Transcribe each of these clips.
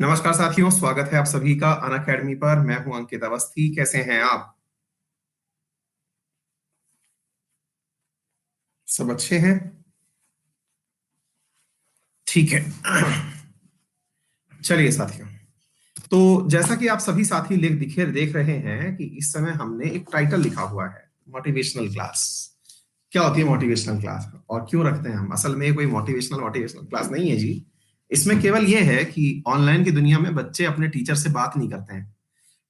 नमस्कार साथियों, स्वागत है आप सभी का अनअकैडमी पर। मैं हूं अंकित अवस्थी। कैसे हैं आप? सब अच्छे हैं? ठीक है। चलिए साथियों, तो जैसा कि आप सभी साथी देख रहे हैं कि इस समय हमने एक टाइटल लिखा हुआ है, मोटिवेशनल क्लास। क्या होती है मोटिवेशनल क्लास और क्यों रखते हैं हम? असल में कोई मोटिवेशनल क्लास नहीं है जी। इसमें केवल यह है कि ऑनलाइन की दुनिया में बच्चे अपने टीचर से बात नहीं करते हैं।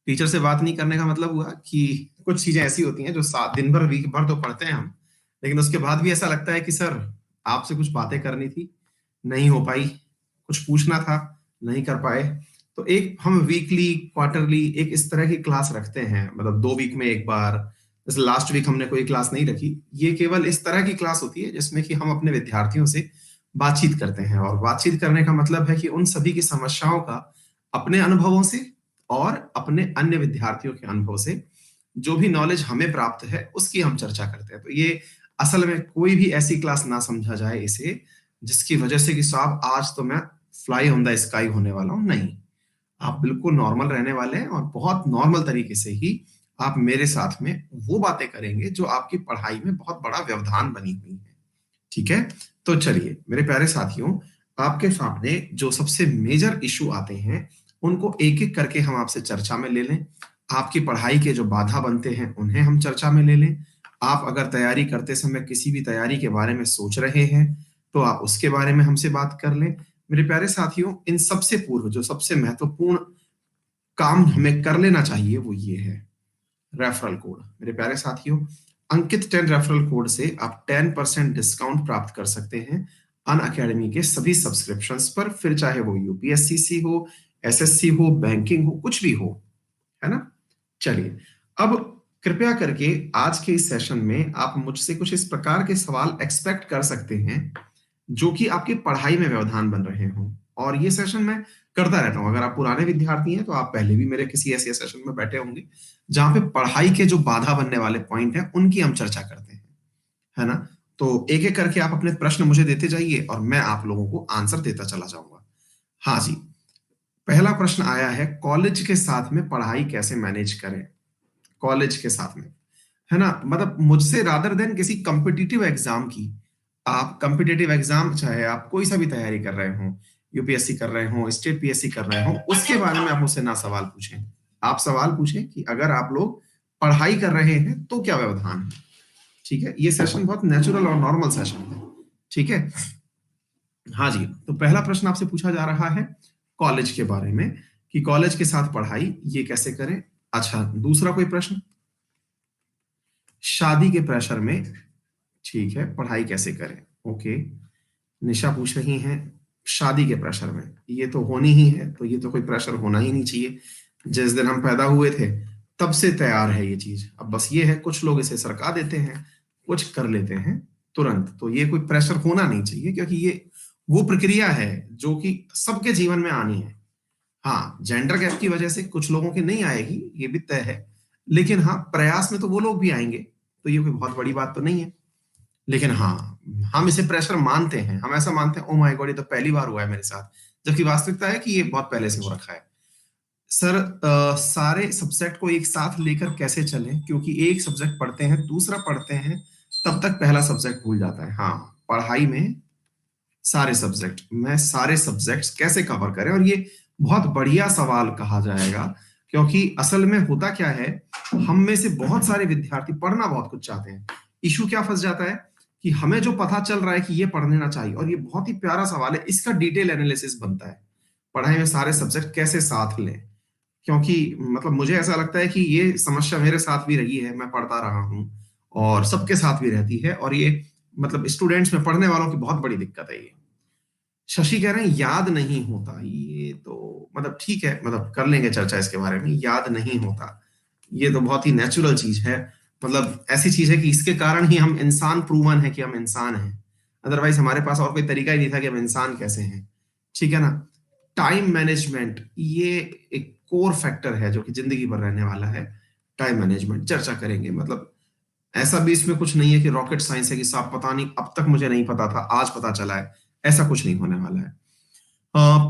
टीचर से बात नहीं करने का मतलब हुआ कि कुछ चीजें ऐसी होती हैं जो सात दिन भर वीक भर तो पढ़ते हैं हम, लेकिन उसके बाद भी ऐसा लगता है कि सर आपसे कुछ बातें करनी थी, नहीं हो पाई, कुछ पूछना था, नहीं कर पाए। तो एक हम वीकली क्वार्टरली एक इस तरह की क्लास रखते हैं, मतलब 2 वीक में एक बार। जैसे लास्ट वीक हमने कोई क्लास नहीं रखी। ये केवल इस तरह की क्लास होती है जिसमें कि हम अपने विद्यार्थियों से बातचीत करते हैं, और बातचीत करने का मतलब है कि उन सभी की समस्याओं का अपने अनुभवों से और अपने अन्य विद्यार्थियों के अनुभव से जो भी नॉलेज हमें प्राप्त है उसकी हम चर्चा करते हैं। तो ये असल में कोई भी ऐसी क्लास ना समझा जाए इसे जिसकी वजह से कि साहब आज तो मैं फ्लाई ऑन द स्काई होने वाला हूं। नहीं, आप बिल्कुल नॉर्मल रहने वाले हैं और बहुत नॉर्मल तरीके से ही आप मेरे साथ में वो बातें करेंगे जो आपकी पढ़ाई में बहुत बड़ा व्यवधान बनी हुई है। ठीक है? तो चलिए मेरे प्यारे साथियों, आपके सामने जो सबसे मेजर इशू आते हैं उनको एक एक करके हम आपसे चर्चा में ले लें। आपकी पढ़ाई के जो बाधा बनते हैं उन्हें हम चर्चा में ले लें। आप अगर तैयारी करते समय किसी भी तैयारी के बारे में सोच रहे हैं तो आप उसके बारे में हमसे बात कर लें। मेरे प्यारे साथियों, इन सबसे पूर्व जो सबसे महत्वपूर्ण काम हमें कर लेना चाहिए वो ये है, रेफरल कोड। मेरे प्यारे साथियों, अंकित 10 रेफरल कोड से आप 10% डिस्काउंट प्राप्त कर सकते हैं अन अकेडमी के सभी सब्सक्रिप्शंस पर, फिर चाहे वो यूपीएससीसी हो, एसएससी हो, बैंकिंग हो, कुछ भी हो, है ना? चलिए, अब कृपया करके आज के इस सेशन में आप मुझसे कुछ इस प्रकार के सवाल एक्सपेक्ट कर सकते हैं जो कि आपकी पढ़ाई में व्यवधान बन रहे हों। और ये सेशन मैं करता रहता हूं। अगर आप पुराने विद्यार्थी हैं तो आप पहले भी मेरे किसी ऐसे सेशन में बैठे होंगे जहां पे पढ़ाई के जो बाधा बनने वाले पॉइंट हैं उनकी हम चर्चा करते हैं, है ना? तो एक एक करके आप अपने प्रश्न मुझे देते जाइए और मैं आप लोगों को आंसर देता चला जाऊंगा। हाँ जी, पहला प्रश्न आया है, कॉलेज के साथ में पढ़ाई कैसे मैनेज करें? कॉलेज के साथ में, है ना? मतलब मुझसे रादर देन किसी कॉम्पिटिटिव एग्जाम की, आप कॉम्पिटिटिव एग्जाम चाहे आप कोई सा भी तैयारी कर रहे हो, यूपीएससी कर रहे हो, स्टेट पीएससी कर रहे हो, उसके बारे में आप मुझसे ना सवाल पूछें। आप सवाल पूछें कि अगर आप लोग पढ़ाई कर रहे हैं तो क्या व्यवधान है। ठीक है? ये सेशन बहुत नेचुरल और नॉर्मल सेशन है। ठीक है? हाँ जी, तो पहला प्रश्न आपसे पूछा जा रहा है कॉलेज के बारे में कि कॉलेज के साथ पढ़ाई ये कैसे करें। अच्छा, दूसरा कोई प्रश्न? शादी के प्रेशर में, ठीक है, पढ़ाई कैसे करें? ओके, निशा पूछ रही हैं शादी के प्रेशर में, ये तो होनी ही है, तो ये तो कोई प्रेशर होना ही नहीं चाहिए। जिस दिन हम पैदा हुए थे तब से तैयार है ये चीज। अब बस ये है कुछ लोग इसे सरका देते हैं, कुछ कर लेते हैं तुरंत। तो ये कोई प्रेशर होना नहीं चाहिए क्योंकि ये वो प्रक्रिया है जो कि सबके जीवन में आनी है। हाँ, जेंडर गैप की वजह से कुछ लोगों की नहीं आएगी, ये भी तय है, लेकिन हाँ प्रयास में तो वो लोग भी आएंगे, तो ये कोई बहुत बड़ी बात तो नहीं है। लेकिन हाँ, हम इसे प्रेशर मानते हैं, हम ऐसा मानते हैं ओ माय गॉड ये तो पहली बार हुआ है मेरे साथ, जबकि वास्तविकता है कि ये बहुत पहले से हो रखा है। सर सारे सब्जेक्ट को एक साथ लेकर कैसे चलें, क्योंकि एक सब्जेक्ट पढ़ते हैं दूसरा पढ़ते हैं तब तक पहला सब्जेक्ट भूल जाता है। हाँ, पढ़ाई में सारे सब्जेक्ट्स कैसे कवर करें, और ये बहुत बढ़िया सवाल कहा जाएगा क्योंकि असल में होता क्या है, हम में से बहुत सारे विद्यार्थी पढ़ना बहुत कुछ चाहते हैं। इशू क्या फंस जाता है कि हमें जो पता चल रहा है कि ये पढ़ लेना चाहिए, और ये बहुत ही प्यारा सवाल है, इसका डिटेल एनालिसिस बनता है, पढ़ाई में सारे सब्जेक्ट कैसे साथ लें। क्योंकि मतलब मुझे ऐसा लगता है कि ये समस्या मेरे साथ भी रही है, मैं पढ़ता रहा हूँ और सबके साथ भी रहती है, और ये मतलब स्टूडेंट्स में पढ़ने वालों की बहुत बड़ी दिक्कत है ये। शशि कह रहे हैं याद नहीं होता, ये तो मतलब ठीक है, मतलब कर लेंगे चर्चा इसके बारे में। याद नहीं होता, ये तो बहुत ही नेचुरल चीज है, मतलब ऐसी चीज है कि इसके कारण ही हम इंसान प्रूवन है कि हम इंसान हैं। अदरवाइज हमारे पास और कोई तरीका ही नहीं था कि हम इंसान कैसे हैं। ठीक है ना? टाइम मैनेजमेंट ये एक कोर फैक्टर है जो कि जिंदगी भर रहने वाला है। टाइम मैनेजमेंट चर्चा करेंगे, मतलब ऐसा भी इसमें कुछ नहीं है कि रॉकेट साइंस है कि साहब पता नहीं अब तक मुझे नहीं पता था आज पता चला है। ऐसा कुछ नहीं होने वाला है।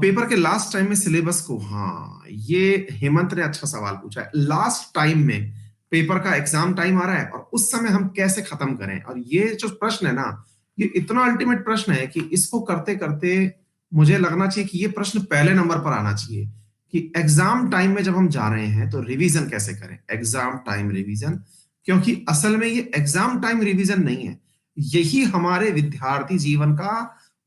पेपर के लास्ट टाइम में सिलेबस को, हाँ ये हेमंत ने अच्छा सवाल पूछा है। लास्ट टाइम में पेपर का एग्जाम टाइम आ रहा है और उस समय हम कैसे खत्म करें, और ये जो प्रश्न है ना, ये इतना अल्टीमेट प्रश्न है कि इसको करते करते मुझे लगना चाहिए कि ये प्रश्न पहले नंबर पर आना चाहिए कि एग्जाम टाइम में जब हम जा रहे हैं तो रिवीजन कैसे करें, एग्जाम टाइम रिवीजन। क्योंकि असल में ये एग्जाम टाइम रिवीजन नहीं है, यही हमारे विद्यार्थी जीवन का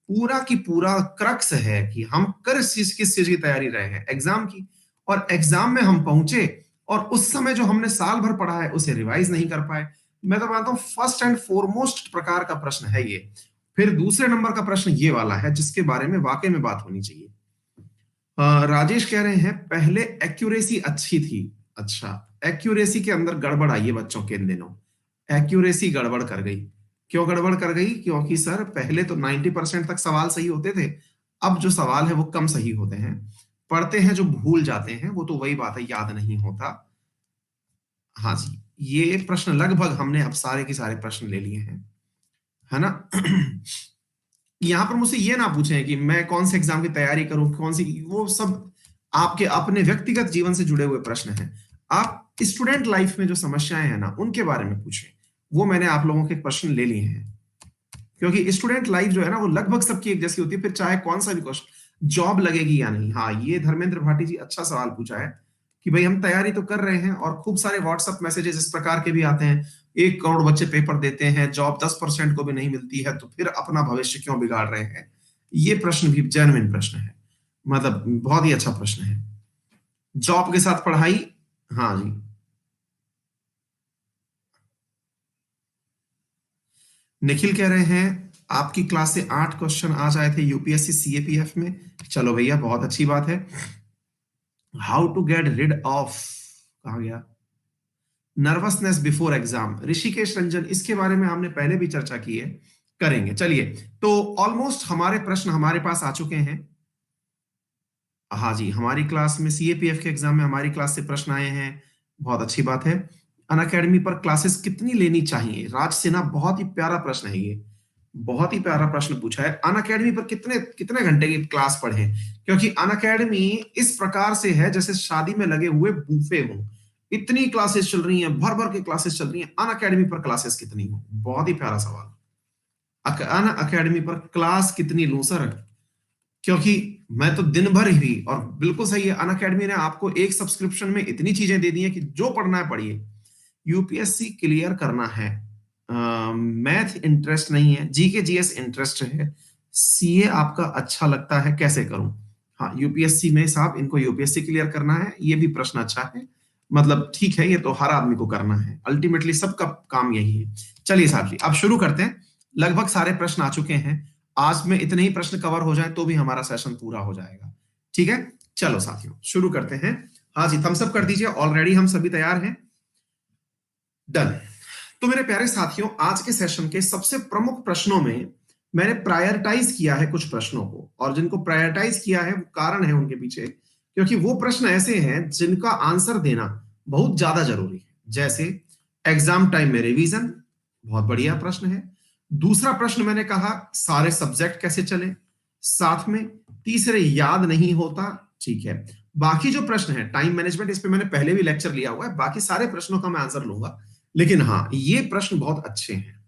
पूरा की पूरा क्रक्स है कि हम किस चीज की तैयारी रहे हैं, एग्जाम की। और एग्जाम में हम पहुंचे और उस समय जो हमने साल भर पढ़ा है उसे रिवाइज नहीं कर पाए। मैं तो मानता हूं फर्स्ट एंड फॉरमोस्ट प्रकार का प्रश्न है ये। फिर दूसरे नंबर का प्रश्न ये वाला है जिसके बारे में वाकई में बात होनी चाहिए। राजेश कह रहे हैं पहले एक्यूरेसी अच्छी थी। अच्छा, एक्यूरेसी के अंदर गड़बड़ आई है बच्चों के इन दिनों, एक्यूरेसी गड़बड़ कर गई। क्यों गड़बड़ कर गई? क्योंकि सर पहले तो 90% तक सवाल सही होते थे, अब जो सवाल है वो कम सही होते हैं, पढ़ते हैं जो भूल जाते हैं, वो तो वही बात है, याद नहीं होता। हाँ जी, ये प्रश्न लगभग हमने अब सारे के सारे प्रश्न ले लिए हैं, है ना। यहां पर मुझसे ये ना पूछें कि मैं कौन से एग्जाम की तैयारी करूं, कौन सी, वो सब आपके अपने व्यक्तिगत जीवन से जुड़े हुए प्रश्न हैं। आप स्टूडेंट लाइफ में जो समस्याएं हैं ना उनके बारे में पूछें, वो मैंने आप लोगों के प्रश्न ले लिए हैं। क्योंकि स्टूडेंट लाइफ जो है ना वो लगभग सबकी एक जैसी होती है, फिर चाहे कौन सा भी क्वेश्चन, जॉब लगेगी या नहीं। हाँ, ये धर्मेंद्र भाटी जी अच्छा सवाल पूछा है कि भाई हम तैयारी तो कर रहे हैं और खूब सारे व्हाट्सएप मैसेजेस इस प्रकार के भी आते हैं, 1 करोड़ बच्चे पेपर देते हैं, जॉब 10% को भी नहीं मिलती है, तो फिर अपना भविष्य क्यों बिगाड़ रहे हैं। ये प्रश्न भी जेन्युइन प्रश्न है, मतलब बहुत ही अच्छा प्रश्न है। जॉब के साथ पढ़ाई, हाँ जी। निखिल कह रहे हैं आपकी क्लास से 8 क्वेश्चन आज आए थे यूपीएससी सीएपीएफ में। चलो भैया, बहुत अच्छी बात है। How to get rid of, कहा गया, nervousness before exam, Rishikesh Ranjan, इसके बारे में हमने पहले भी चर्चा की है, करेंगे। चलिए, तो ऑलमोस्ट हमारे प्रश्न हमारे पास आ चुके हैं। हाँ जी, हमारी क्लास में सीएपीएफ के एग्जाम में हमारी क्लास से प्रश्न आए हैं, बहुत अच्छी बात है। अनअकैडमी पर क्लासेस कितनी लेनी चाहिए, राज सिन्हा, बहुत ही प्यारा प्रश्न है ये, बहुत ही प्यारा प्रश्न पूछा है। अनअकैडमी पर कितने कितने घंटे की क्लास पढ़ें, क्योंकि अनअकैडमी इस प्रकार से है जैसे शादी में लगे हुए बूफे हों, इतनी क्लासेस चल रही हैं, भर भर के क्लासेस चल रही हैं। अनअकैडमी पर क्लासेस कितनी हो, बहुत ही प्यारा सवाल। अनअकैडमी पर क्लास कितनी लूं सर, क्योंकि मैं तो दिन भर ही, और बिल्कुल सही है, अनअकैडमी ने आपको एक सब्सक्रिप्शन में इतनी चीजें दे दी हैं कि जो पढ़ना है पढ़िए। यूपीएससी क्लियर करना है, मैथ इंटरेस्ट नहीं है, जीके जीएस इंटरेस्ट है, सीए आपका अच्छा लगता है, कैसे करूं? हाँ, यूपीएससी में साहब इनको यूपीएससी क्लियर करना है, ये भी प्रश्न अच्छा है, मतलब ठीक है, ये तो हर आदमी को करना है, अल्टीमेटली सबका काम यही है। चलिए साहब जी, अब शुरू करते हैं। लगभग सारे प्रश्न आ चुके हैं, आज में इतने ही प्रश्न कवर हो जाए तो भी हमारा सेशन पूरा हो जाएगा। ठीक है, चलो साथियों शुरू करते हैं। हाँ जी, थम्स अप कर दीजिए, ऑलरेडी हम सभी तैयार हैं। डन। तो मेरे प्यारे साथियों, आज के सेशन के सबसे प्रमुख प्रश्नों में मैंने प्रायोरिटाइज किया है कुछ प्रश्नों को, और जिनको प्रायोरिटाइज किया है वो कारण है उनके पीछे, क्योंकि वो प्रश्न ऐसे हैं जिनका आंसर देना बहुत ज्यादा जरूरी है। जैसे एग्जाम टाइम में रिवीजन, बहुत बढ़िया प्रश्न है। दूसरा प्रश्न मैंने कहा सारे सब्जेक्ट कैसे चले, साथ में तीसरे याद नहीं होता, ठीक है। बाकी जो प्रश्न है टाइम मैनेजमेंट, इस पे मैंने पहले भी लेक्चर लिया हुआ है, बाकी सारे प्रश्नों का मैं आंसर लूंगा, लेकिन हाँ ये प्रश्न बहुत अच्छे हैं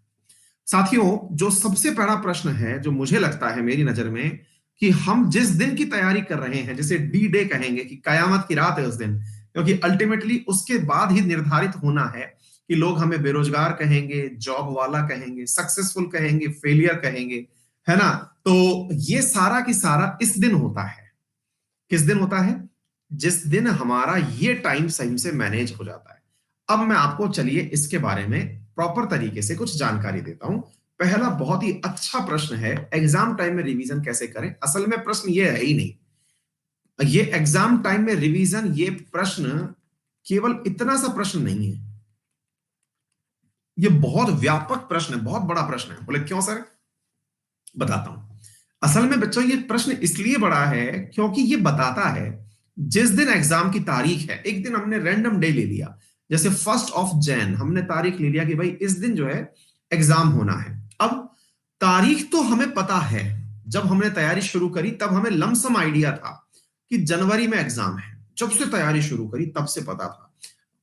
साथियों। जो सबसे बड़ा प्रश्न है जो मुझे लगता है मेरी नजर में, कि हम जिस दिन की तैयारी कर रहे हैं, जैसे डी डे कहेंगे कि कयामत की रात है उस दिन, क्योंकि अल्टीमेटली उसके बाद ही निर्धारित होना है कि लोग हमें बेरोजगार कहेंगे, जॉब वाला कहेंगे, सक्सेसफुल कहेंगे, फेलियर कहेंगे, है ना। तो ये सारा की सारा इस दिन होता है। किस दिन होता है? जिस दिन हमारा ये टाइम सही से मैनेज हो जाता है। अब मैं आपको चलिए इसके बारे में प्रॉपर तरीके से कुछ जानकारी देता हूं। पहला बहुत ही अच्छा प्रश्न है, एग्जाम टाइम में रिवीजन कैसे करें। असल में प्रश्न ये है ही नहीं, ये एग्जाम टाइम में रिवीजन, ये प्रश्न केवल इतना सा प्रश्न नहीं है, ये बहुत व्यापक प्रश्न है, बहुत बड़ा प्रश्न है। बोले क्यों सर? बताता हूं। असल में बच्चों ये प्रश्न इसलिए बड़ा है क्योंकि ये बताता है जिस दिन एग्जाम की तारीख है, एक दिन हमने रैंडम डे ले लिया, जैसे 1 जैन हमने तारीख ले लिया कि भाई इस दिन जो है एग्जाम होना है। अब तारीख तो हमें पता है, जब हमने तैयारी शुरू करी तब हमें लमसम आइडिया था कि जनवरी में एग्जाम है। जब से तैयारी शुरू करी तब से पता था।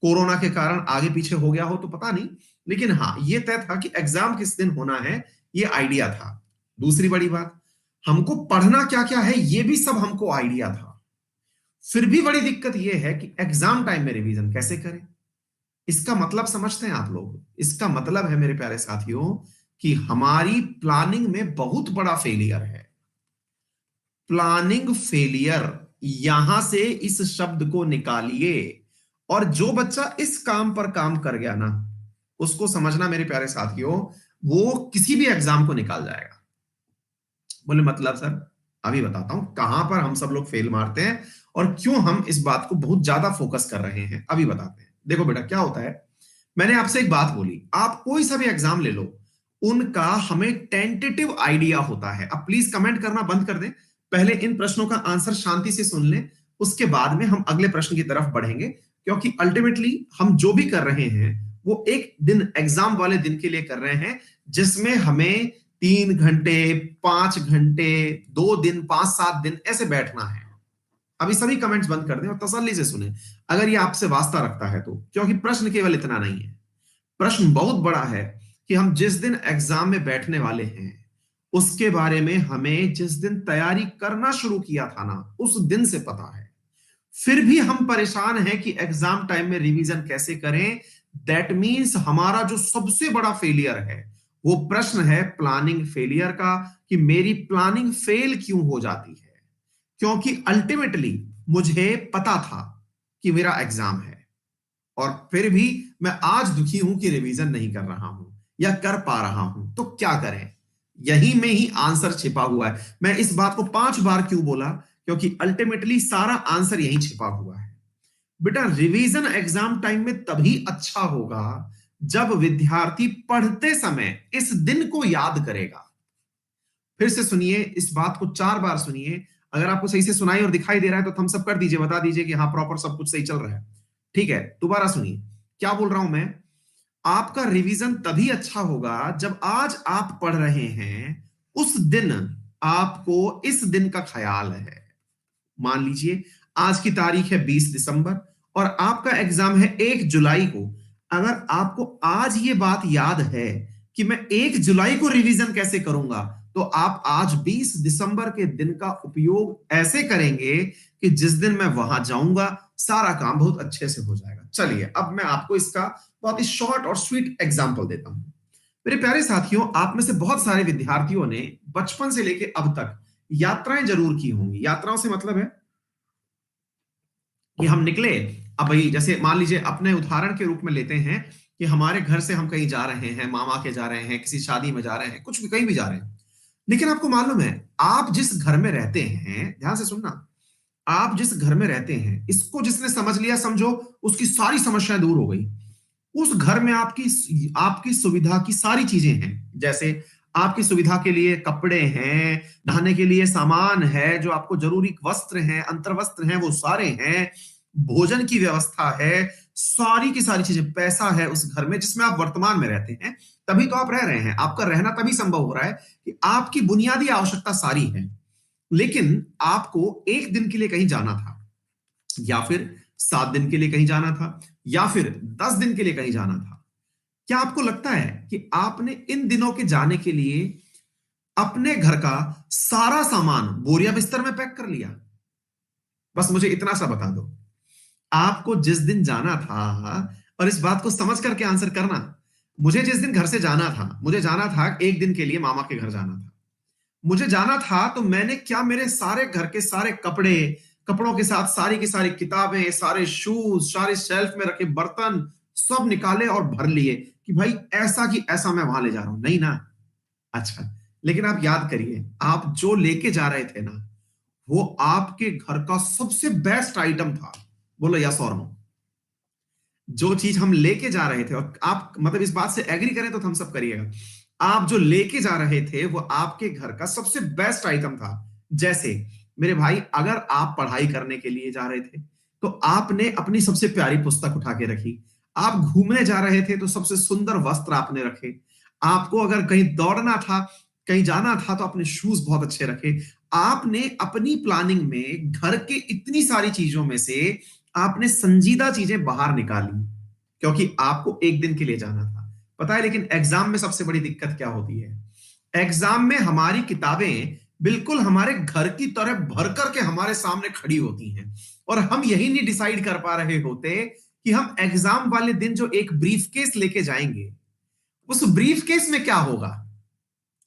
कोरोना के कारण आगे पीछे हो गया हो तो पता नहीं, लेकिन हाँ ये तय था कि एग्जाम किस दिन होना है, ये आइडिया था। दूसरी बड़ी बात, हमको पढ़ना क्या क्या है ये भी सब हमको आइडिया था। फिर भी बड़ी दिक्कत ये है कि एग्जाम टाइम में रिवीजन कैसे करें। इसका मतलब समझते हैं आप लोग? इसका मतलब है मेरे प्यारे साथियों कि हमारी प्लानिंग में बहुत बड़ा फेलियर है। प्लानिंग फेलियर, यहां से इस शब्द को निकालिए। और जो बच्चा इस काम पर काम कर गया ना, उसको समझना मेरे प्यारे साथियों, वो किसी भी एग्जाम को निकाल जाएगा। बोले मतलब सर, अभी बताता हूं कहां पर हम सब लोग फेल मारते हैं और क्यों हम इस बात को बहुत ज्यादा फोकस कर रहे हैं, अभी बताते हैं। देखो बेटा क्या होता है, मैंने आपसे एक बात बोली, आप कोई सा भी एग्जाम ले लो, उनका हमें टेंटेटिव आइडिया होता है। अब प्लीज कमेंट करना बंद कर दें, पहले इन प्रश्नों का आंसर शांति से सुन लें, उसके बाद में हम अगले प्रश्न की तरफ बढ़ेंगे। क्योंकि अल्टीमेटली हम जो भी कर रहे हैं वो एक दिन एग्जाम वाले दिन के लिए कर रहे हैं, जिसमें हमें 3 घंटे, 5 घंटे, 2 दिन, 5-7 दिन ऐसे बैठना है। अभी सभी कमेंट्स बंद कर दें और तसल्ली से सुने, अगर ये आपसे वास्ता रखता है तो। क्योंकि प्रश्न केवल इतना नहीं है, प्रश्न बहुत बड़ा है कि हम जिस दिन एग्जाम में बैठने वाले हैं उसके बारे में हमें जिस दिन तैयारी करना शुरू किया था ना, उस दिन से पता है। फिर भी हम परेशान हैं कि एग्जाम टाइम में रिवीजन कैसे करें। दैट मींस हमारा जो सबसे बड़ा फेलियर है वो प्रश्न है प्लानिंग फेलियर का, कि मेरी प्लानिंग फेल क्यों हो जाती है। क्योंकि अल्टीमेटली मुझे पता था कि मेरा एग्जाम है, और फिर भी मैं आज दुखी हूं कि रिवीजन नहीं कर रहा हूं या कर पा रहा हूं। तो क्या करें? यही में ही आंसर छिपा हुआ है। मैं इस बात को 5 बार क्यों बोला? क्योंकि अल्टीमेटली सारा आंसर यही छिपा हुआ है। बेटा रिवीजन एग्जाम टाइम में तभी अच्छा होगा जब विद्यार्थी पढ़ते समय इस दिन को याद करेगा। फिर से सुनिए, इस बात को 4 बार सुनिए। अगर आपको सही से सुनाई और दिखाई दे रहा है तो थम्स अप कर दीजिए, बता दीजिए कि हाँ प्रॉपर सब कुछ सही चल रहा है। ठीक है, दोबारा सुनिए क्या बोल रहा हूं मैं। आपका रिवीजन तभी अच्छा होगा जब आज आप पढ़ रहे हैं, उस दिन आपको इस दिन का ख्याल है। मान लीजिए आज की तारीख है 20 दिसंबर और आपका एग्जाम है 1 जुलाई को। अगर आपको आज ये बात याद है कि मैं 1 जुलाई को रिवीजन कैसे करूंगा, तो आप आज 20 दिसंबर के दिन का उपयोग ऐसे करेंगे कि जिस दिन मैं वहां जाऊंगा सारा काम बहुत अच्छे से हो जाएगा। चलिए अब मैं आपको इसका बहुत ही शॉर्ट और स्वीट एग्जांपल देता हूं। मेरे प्यारे साथियों, आप में से बहुत सारे विद्यार्थियों ने बचपन से लेकर अब तक यात्राएं जरूर की होंगी। यात्राओं से मतलब है कि हम निकले। अब भाई जैसे मान लीजिए अपने उदाहरण के रूप में लेते हैं कि हमारे घर से हम कहीं जा रहे हैं, मामा के जा रहे हैं, किसी शादी में जा रहे हैं, कुछ भी कहीं भी जा रहे हैं। लेकिन आपको मालूम है आप जिस घर में रहते हैं, ध्यान से सुनना, आप जिस घर में रहते हैं इसको जिसने समझ लिया समझो उसकी सारी समस्याएं दूर हो गई। उस घर में आपकी आपकी सुविधा की सारी चीजें हैं। जैसे आपकी सुविधा के लिए कपड़े हैं, नहाने के लिए सामान है, जो आपको जरूरी वस्त्र हैं, अंतर वस्त्र हैं, वो सारे हैं, भोजन की व्यवस्था है, सारी की सारी चीजें, पैसा है उस घर में जिसमें आप वर्तमान में रहते हैं। तभी तो आप रह रहे हैं, आपका रहना तभी संभव हो रहा है कि आपकी बुनियादी आवश्यकता सारी है। लेकिन आपको एक दिन के लिए कहीं जाना था, या फिर 7 दिन के लिए कहीं जाना था, या फिर 10 दिन के लिए कहीं जाना था। क्या आपको लगता है कि आपने इन दिनों के जाने के लिए अपने घर का सारा सामान बोरिया बिस्तर में पैक कर लिया? बस मुझे इतना सा बता दो, आपको जिस दिन जाना था, और इस बात को समझ करके आंसर करना, मुझे जिस दिन घर से जाना था, मुझे जाना था एक दिन के लिए मामा के घर जाना था। मुझे जाना था तो मैंने क्या मेरे सारे घर के सारे कपड़े, कपड़ों के साथ सारी की सारी किताबें, सारे शूज, सारे शेल्फ में रखे बर्तन सब निकाले और भर लिए कि भाई ऐसा कि ऐसा मैं वहां ले जा रहा हूं? नहीं ना। अच्छा, लेकिन आप याद करिए, आप जो लेके जा रहे थे ना, वो आपके घर का सबसे बेस्ट आइटम था। बोलो यस और नो। जो चीज हम लेके जा रहे थे, और आप मतलब इस बात से एग्री करें तो थम्स अप करिएगा, आप जो लेके जा रहे थे वो आपके घर का सबसे बेस्ट आइटम था। जैसे मेरे भाई, अगर आप पढ़ाई करने के लिए जा रहे थे तो आपने अपनी सबसे प्यारी पुस्तक उठा के रखी। आप घूमने जा रहे थे तो सबसे सुंदर वस्त्र आपने रखे। आपको अगर कहीं दौड़ना था कहीं जाना था तो अपने शूज बहुत अच्छे रखे। आपने अपनी प्लानिंग में घर के इतनी सारी चीजों में से आपने संजीदा चीजें बाहर निकाली, क्योंकि आपको एक दिन के लिए जाना था। पता है, लेकिन एग्जाम में सबसे बड़ी दिक्कत क्या होती है? एग्जाम में हमारी किताबें बिल्कुल हमारे घर की तरह भर करके हमारे सामने खड़ी होती हैं, और हम यही नहीं डिसाइड कर पा रहे होते कि हम एग्जाम वाले दिन जो एक ब्रीफ केस लेके जाएंगे, उस ब्रीफ केस में क्या होगा।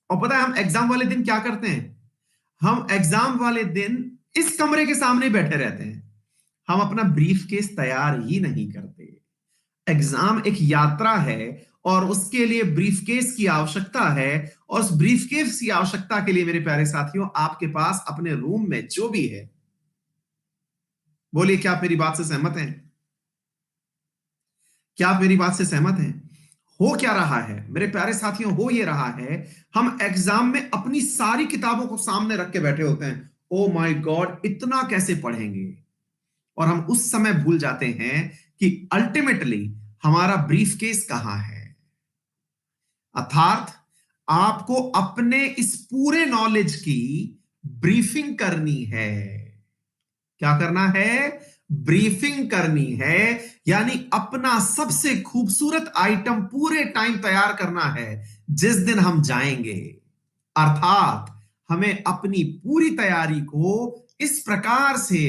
और पता है हम एग्जाम वाले दिन क्या करते हैं? हम एग्जाम वाले दिन इस कमरे के सामने बैठे रहते हैं, हम अपना ब्रीफ केस तैयार ही नहीं करते। एग्जाम एक यात्रा है, और उसके लिए ब्रीफ केस की आवश्यकता है, और उस ब्रीफ केस की आवश्यकता के लिए मेरे प्यारे साथियों, आपके पास अपने रूम में जो भी है, बोलिए क्या आप मेरी बात से सहमत हैं? क्या आप मेरी बात से सहमत हैं? हो क्या रहा है मेरे प्यारे साथियों? हो ये रहा है, हम एग्जाम में अपनी सारी किताबों को सामने रख के बैठे होते हैं। ओ माय गॉड, इतना कैसे पढ़ेंगे? और हम उस समय भूल जाते हैं कि अल्टीमेटली हमारा ब्रीफ केस कहां है। अर्थात आपको अपने इस पूरे नॉलेज की ब्रीफिंग करनी है। क्या करना है? ब्रीफिंग करनी है, यानी अपना सबसे खूबसूरत आइटम पूरे टाइम तैयार करना है जिस दिन हम जाएंगे। अर्थात हमें अपनी पूरी तैयारी को इस प्रकार से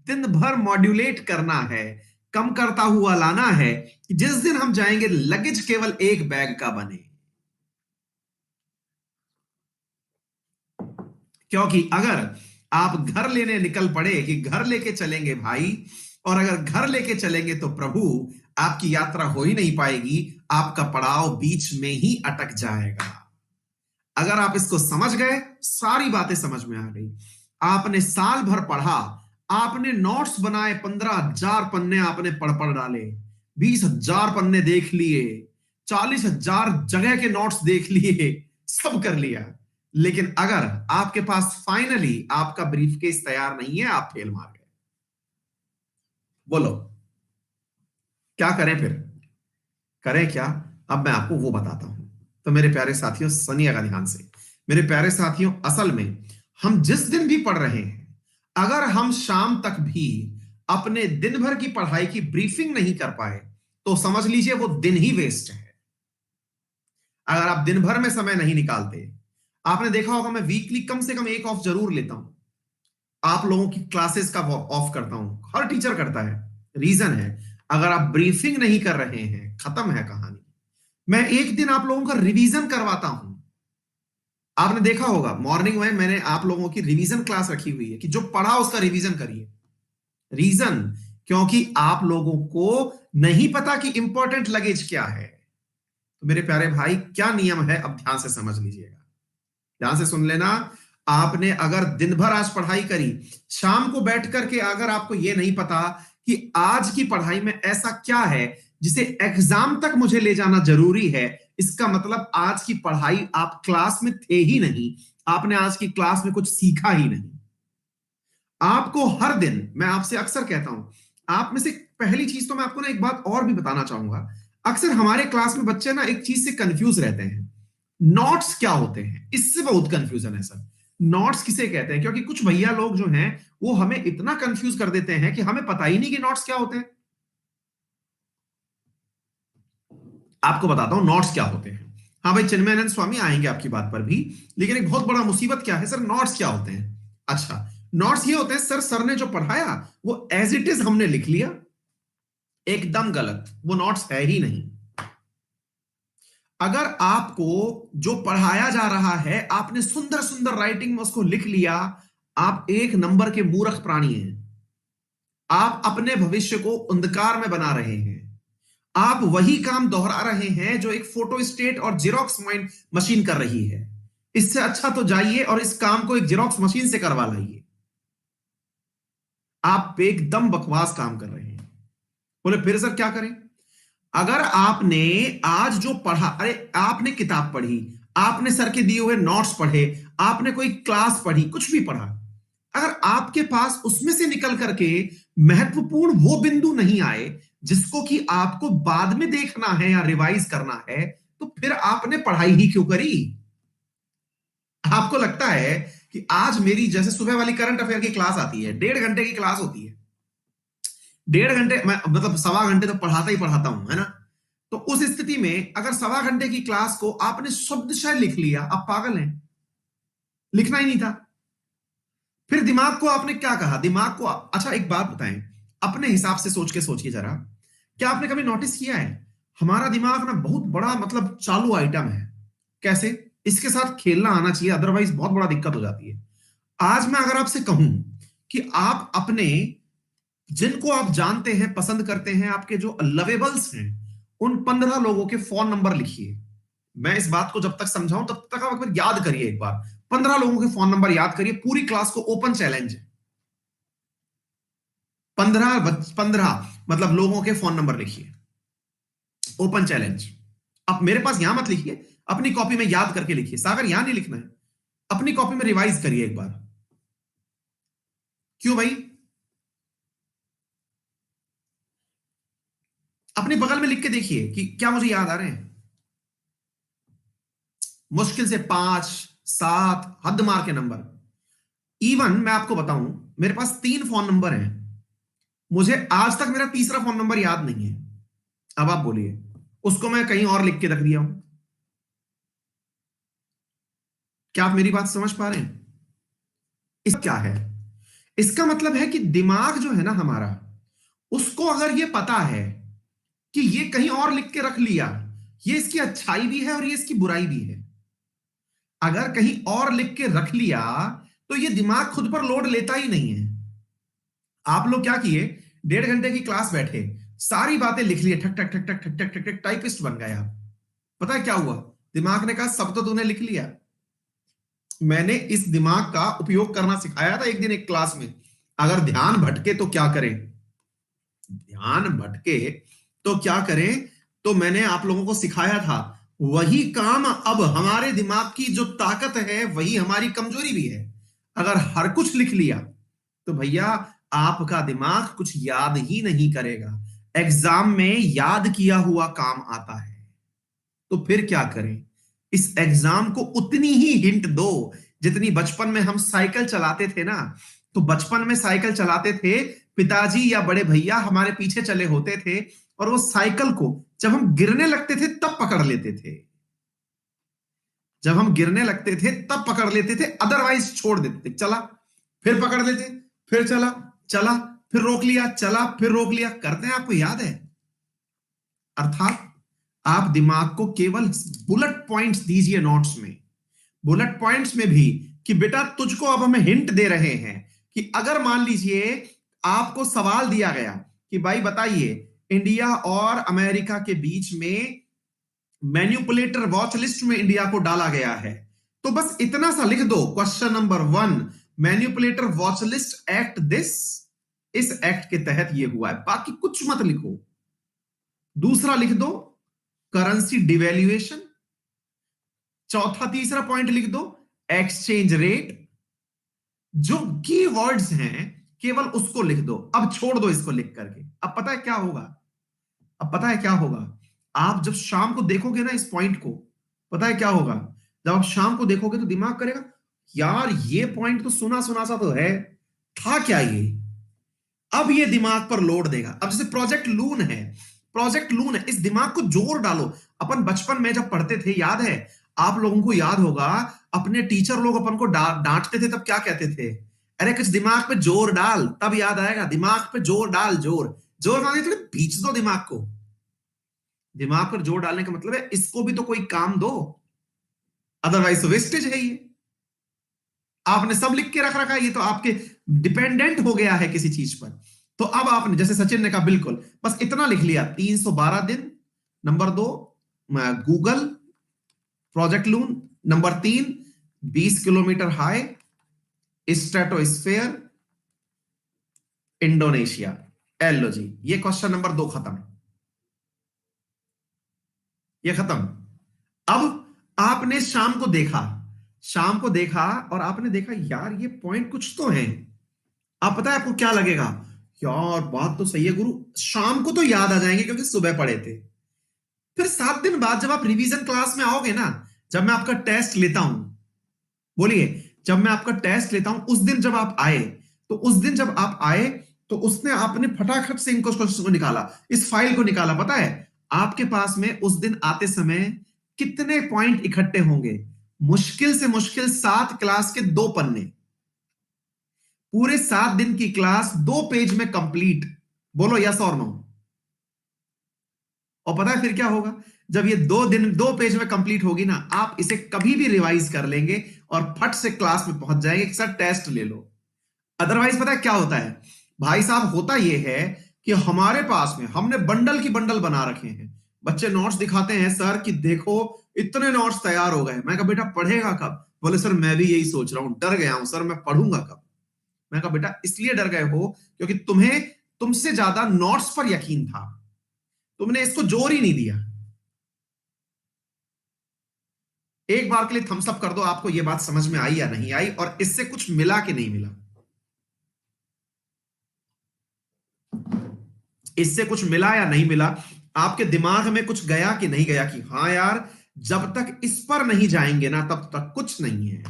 दिन भर मॉड्यूलेट करना है, कम करता हुआ लाना है कि जिस दिन हम जाएंगे लगेज केवल एक बैग का बने। क्योंकि अगर आप घर लेने निकल पड़े कि घर लेके चलेंगे भाई, और अगर घर लेके चलेंगे तो प्रभु आपकी यात्रा हो ही नहीं पाएगी, आपका पड़ाव बीच में ही अटक जाएगा। अगर आप इसको समझ गए, सारी बातें समझ में आ गई। आपने साल भर पढ़ा, आपने नोट्स बनाए, 15,000 पन्ने आपने पढ़ पढ़ डाले, 20,000 पन्ने देख लिए, 40,000 जगह के नोट्स देख लिए, सब कर लिया, लेकिन अगर आपके पास फाइनली आपका ब्रीफकेस तैयार नहीं है, आप फेल मार गए। बोलो क्या करें फिर? करें क्या? अब मैं आपको वो बताता हूं। तो मेरे प्यारे साथियों सुनिएगा ध्यान से। मेरे प्यारे साथियों, असल में हम जिस दिन भी पढ़ रहे हैं, अगर हम शाम तक भी अपने दिन भर की पढ़ाई की ब्रीफिंग नहीं कर पाए, तो समझ लीजिए वो दिन ही वेस्ट है। अगर आप दिन भर में समय नहीं निकालते, आपने देखा होगा मैं वीकली कम से कम एक ऑफ जरूर लेता हूं। आप लोगों की क्लासेस का ऑफ करता हूं, हर टीचर करता है। रीजन है, अगर आप ब्रीफिंग नहीं कर रहे हैं, खत्म है कहानी। मैं एक दिन आप लोगों का रिवीजन करवाता हूं। आपने देखा होगा मॉर्निंग में मैंने आप लोगों की रिवीजन क्लास रखी हुई है कि जो पढ़ा उसका रिवीजन करिए। रीजन, क्योंकि आप लोगों को नहीं पता कि इंपॉर्टेंट लगेज क्या है। तो मेरे प्यारे भाई, क्या नियम है अब ध्यान से समझ लीजिएगा, ध्यान से सुन लेना। आपने अगर दिन भर आज पढ़ाई करी, शाम को बैठ करके अगर आपको यह नहीं पता कि आज की पढ़ाई में ऐसा क्या है जिसे एग्जाम तक मुझे ले जाना जरूरी है, इसका मतलब आज की पढ़ाई आप क्लास में थे ही नहीं, आपने आज की क्लास में कुछ सीखा ही नहीं। आपको हर दिन, मैं आपसे अक्सर कहता हूं, आप में से पहली चीज तो मैं आपको ना एक बात और भी बताना चाहूंगा। अक्सर हमारे क्लास में बच्चे ना एक चीज से कंफ्यूज रहते हैं, नोट्स क्या होते हैं, इससे बहुत कंफ्यूजन है सर। नोट्स किसे कहते हैं? क्योंकि कुछ भैया लोग जो हैं वो हमें इतना कंफ्यूज कर देते हैं कि हमें पता ही नहीं कि नोट्स क्या होते हैं। आपको बताता हूं नोट्स क्या होते हैं। हाँ भाई, चिन्मयानंद स्वामी आएंगे आपकी बात पर भी, लेकिन एक बहुत बड़ा मुसीबत क्या है सर, नोट्स क्या होते हैं? अच्छा, नोट्स ये होते हैं सर ने जो पढ़ाया वो एज इट इज हमने लिख लिया, एकदम गलत, वो नोट्स है ही नहीं। अगर आपको जो पढ़ाया जा रहा है आपने सुंदर सुंदर राइटिंग में उसको लिख लिया, आप एक नंबर के मूर्ख प्राणी हैं। आप अपने भविष्य को अंधकार में बना रहे हैं। आप वही काम दोहरा रहे हैं जो एक फोटो स्टेट और जेरोक्स मशीन कर रही है। इससे अच्छा तो जाइए और इस काम को एक जेरोक्स मशीन से करवा लाइए। आप एकदम बकवास काम कर रहे हैं। बोले फिर सर क्या करें? अगर आपने आज जो पढ़ा, अरे आपने किताब पढ़ी, आपने सर के दिए हुए नोट्स पढ़े, आपने कोई क्लास पढ़ी, कुछ भी पढ़ा, अगर आपके पास उसमें से निकल करके महत्वपूर्ण वो बिंदु नहीं आए जिसको कि आपको बाद में देखना है या रिवाइज करना है, तो फिर आपने पढ़ाई ही क्यों करी? आपको लगता है कि आज मेरी जैसे सुबह वाली करंट अफेयर की क्लास आती है, 1.5 घंटे की क्लास होती है, 1.5 घंटे मैं मतलब 1.25 घंटे तो पढ़ाता ही पढ़ाता हूं, है ना? तो उस स्थिति में अगर 1.25 घंटे की क्लास को आपने शब्दशः लिख लिया, आप पागल हैं, लिखना ही नहीं था। फिर दिमाग को आपने क्या कहा, दिमाग को अच्छा एक बात बताएं, अपने हिसाब से सोच के सोचिए जरा, क्या आपने कभी नोटिस किया है हमारा दिमाग ना बहुत बड़ा मतलब चालू आइटम है? कैसे? इसके साथ खेलना आना चाहिए, अदरवाइज बहुत बड़ा दिक्कत हो जाती है। आज मैं अगर आपसे कहूं कि आप अपने जिनको आप जानते हैं, पसंद करते हैं, आपके जो लवेबल्स हैं, उन 15 लोगों के फोन नंबर लिखिए। मैं इस बात को जब तक समझाऊं तब तक आप एक बार याद करिए, एक बार 15 लोगों के फोन नंबर याद करिए, पूरी क्लास को ओपन चैलेंज है। 15 मतलब लोगों के फोन नंबर लिखिए, ओपन चैलेंज। अब मेरे पास यहां मत लिखिए, अपनी कॉपी में याद करके लिखिए। सागर यहां नहीं लिखना है, अपनी कॉपी में रिवाइज करिए एक बार। क्यों भाई? अपने बगल में लिख के देखिए कि क्या मुझे याद आ रहे हैं। मुश्किल से 5 7 हद मार के नंबर। इवन मैं आपको बताऊं, मेरे पास 3 फोन नंबर हैं, मुझे आज तक मेरा तीसरा फोन नंबर याद नहीं है। अब आप बोलिए, उसको मैं कहीं और लिख के रख दिया हूं। क्या आप मेरी बात समझ पा रहे हैं? इसका क्या है? इसका मतलब है कि दिमाग जो है ना हमारा, उसको अगर ये पता है कि ये कहीं और लिख के रख लिया, ये इसकी अच्छाई भी है और ये इसकी बुराई भी है। अगर कहीं और लिख के रख लिया तो ये दिमाग खुद पर लोड लेता ही नहीं है। आप लोग क्या किए, 1.5 घंटे की क्लास बैठे, सारी बातें लिख लिए, ठक ठक ठक ठक ठक ठक ठक ठक, टाइपिस्ट बन गए आप। पता है क्या हुआ? दिमाग ने कहा सब तो तूने लिख लिया। मैंने इस दिमाग का उपयोग करना सिखाया था एक दिन एक क्लास में। अगर ध्यान भटके तो क्या करें, ध्यान भटके तो क्या करें, तो मैंने आप लोगों को सिखाया था वही काम अब हमारे दिमाग की जो ताकत है वही हमारी कमजोरी भी है। अगर हर कुछ लिख लिया तो भैया आपका दिमाग कुछ याद ही नहीं करेगा। एग्जाम में याद किया हुआ काम आता है, तो फिर क्या करें? इस एग्जाम को उतनी ही हिंट दो जितनी बचपन में हम साइकिल चलाते थे ना, तो बचपन में साइकिल चलाते थे, पिताजी या बड़े भैया हमारे पीछे चले होते थे और वो साइकिल को जब हम गिरने लगते थे तब पकड़ लेते थे, जब हम गिरने लगते थे तब पकड़ लेते थे, अदरवाइज छोड़ देते थे। चला फिर पकड़ लेते, फिर चला, चला फिर रोक लिया, चला फिर रोक लिया, करते हैं, आपको याद है? अर्थात आप दिमाग को केवल बुलेट पॉइंट्स दीजिए नोट्स में, बुलेट पॉइंट्स में भी, कि बेटा तुझको अब हम हिंट दे रहे हैं कि अगर मान लीजिए आपको सवाल दिया गया कि भाई बताइए इंडिया और अमेरिका के बीच में मैन्युपुलेटर वॉच लिस्ट में इंडिया को डाला गया है, तो बस इतना सा लिख दो, question number 1, manipulator watch list act this, इस एक्ट के तहत ये हुआ है, बाकी कुछ मत लिखो। दूसरा लिख दो करेंसी डिवैल्यूएशन, चौथा तीसरा पॉइंट लिख दो एक्सचेंज रेट। जो की वर्ड्स हैं केवल उसको लिख दो, अब छोड़ दो इसको लिख करके। अब पता है क्या होगा, अब पता है क्या होगा, आप जब शाम को देखोगे ना इस पॉइंट को, पता है क्या होगा, जब आप शाम को देखोगे तो दिमाग करेगा यार ये पॉइंट तो सुना सुना सा तो है, था क्या ये? अब ये दिमाग पर लोड देगा। अब जैसे प्रोजेक्ट लून है, प्रोजेक्ट लून है, इस दिमाग को जोर डालो। अपन बचपन में जब पढ़ते थे, याद है आप लोगों को, याद होगा अपने टीचर लोग अपन को डांटते थे तब क्या कहते थे, अरे कुछ दिमाग पे जोर डाल, तब याद आएगा, दिमाग पे जोर डाल, जोर जोर माने थोड़े बीच दो दिमाग को। दिमाग पर जोर डालने का मतलब है इसको भी तो कोई काम दो, अदरवाइज तो वेस्टेज है ये। आपने सब लिख के रख रखा है, ये तो आपके डिपेंडेंट हो गया है किसी चीज पर। तो अब आपने जैसे सचिन ने कहा बिल्कुल बस इतना लिख लिया, 312 दिन। Number 2 Google project Loon. Number 3 20 kilometre high stratosphere Indonesia. लो जी, ये क्वेश्चन नंबर 2 खत्म, ये खत्म। अब आपने शाम को देखा, शाम को देखा और आपने देखा यार ये पॉइंट कुछ तो है। आप पता है आपको क्या लगेगा, यार बात तो सही है गुरु, शाम को तो याद आ जाएंगे क्योंकि सुबह पढ़े थे। फिर 7 दिन बाद जब आप रिवीजन क्लास में आओगे ना, जब मैं आपका टेस्ट लेता हूं, बोलिए, जब मैं आपका टेस्ट लेता हूं उस दिन जब आप आए, तो उस दिन जब आप आए तो उसने आपने फटाफट से इनको क्वेश्चन को निकाला, इस फाइल को निकाला। पता है आपके पास में उस दिन आते समय कितने पॉइंट इकट्ठे होंगे? मुश्किल से मुश्किल 7 क्लास के 2 पन्ने, पूरे 7 दिन की क्लास 2 पेज में कंप्लीट। बोलो यस और नो। और पता है फिर क्या होगा? जब ये 2 दिन 2 पेज में कंप्लीट होगी ना, आप इसे कभी भी रिवाइज कर लेंगे और फट से क्लास में पहुंच जाएंगे कि सर टेस्ट ले लो। अदरवाइज पता है क्या होता है भाई साहब? होता यह है कि हमारे पास में हमने बंडल की बंडल बना रखे हैं, बच्चे नोट्स दिखाते हैं सर कि देखो इतने नोट्स तैयार हो गए। मैं कहा बेटा पढ़ेगा कब? बोले सर मैं भी यही सोच रहा हूं, डर गया हूं सर, मैं पढ़ूंगा कब? मैं कहा बेटा इसलिए डर गए हो क्योंकि तुम्हें तुमसे ज्यादा नोट्स पर यकीन था, तुमने इसको जोर ही नहीं दिया। एक बार के लिए थम्स अप कर दो, आपको यह बात समझ में आई या नहीं आई, और इससे कुछ मिला कि नहीं मिला? इससे कुछ मिला या नहीं मिला? आपके दिमाग में कुछ गया कि नहीं गया कि हाँ यार जब तक इस पर नहीं जाएंगे ना तब तक कुछ नहीं है।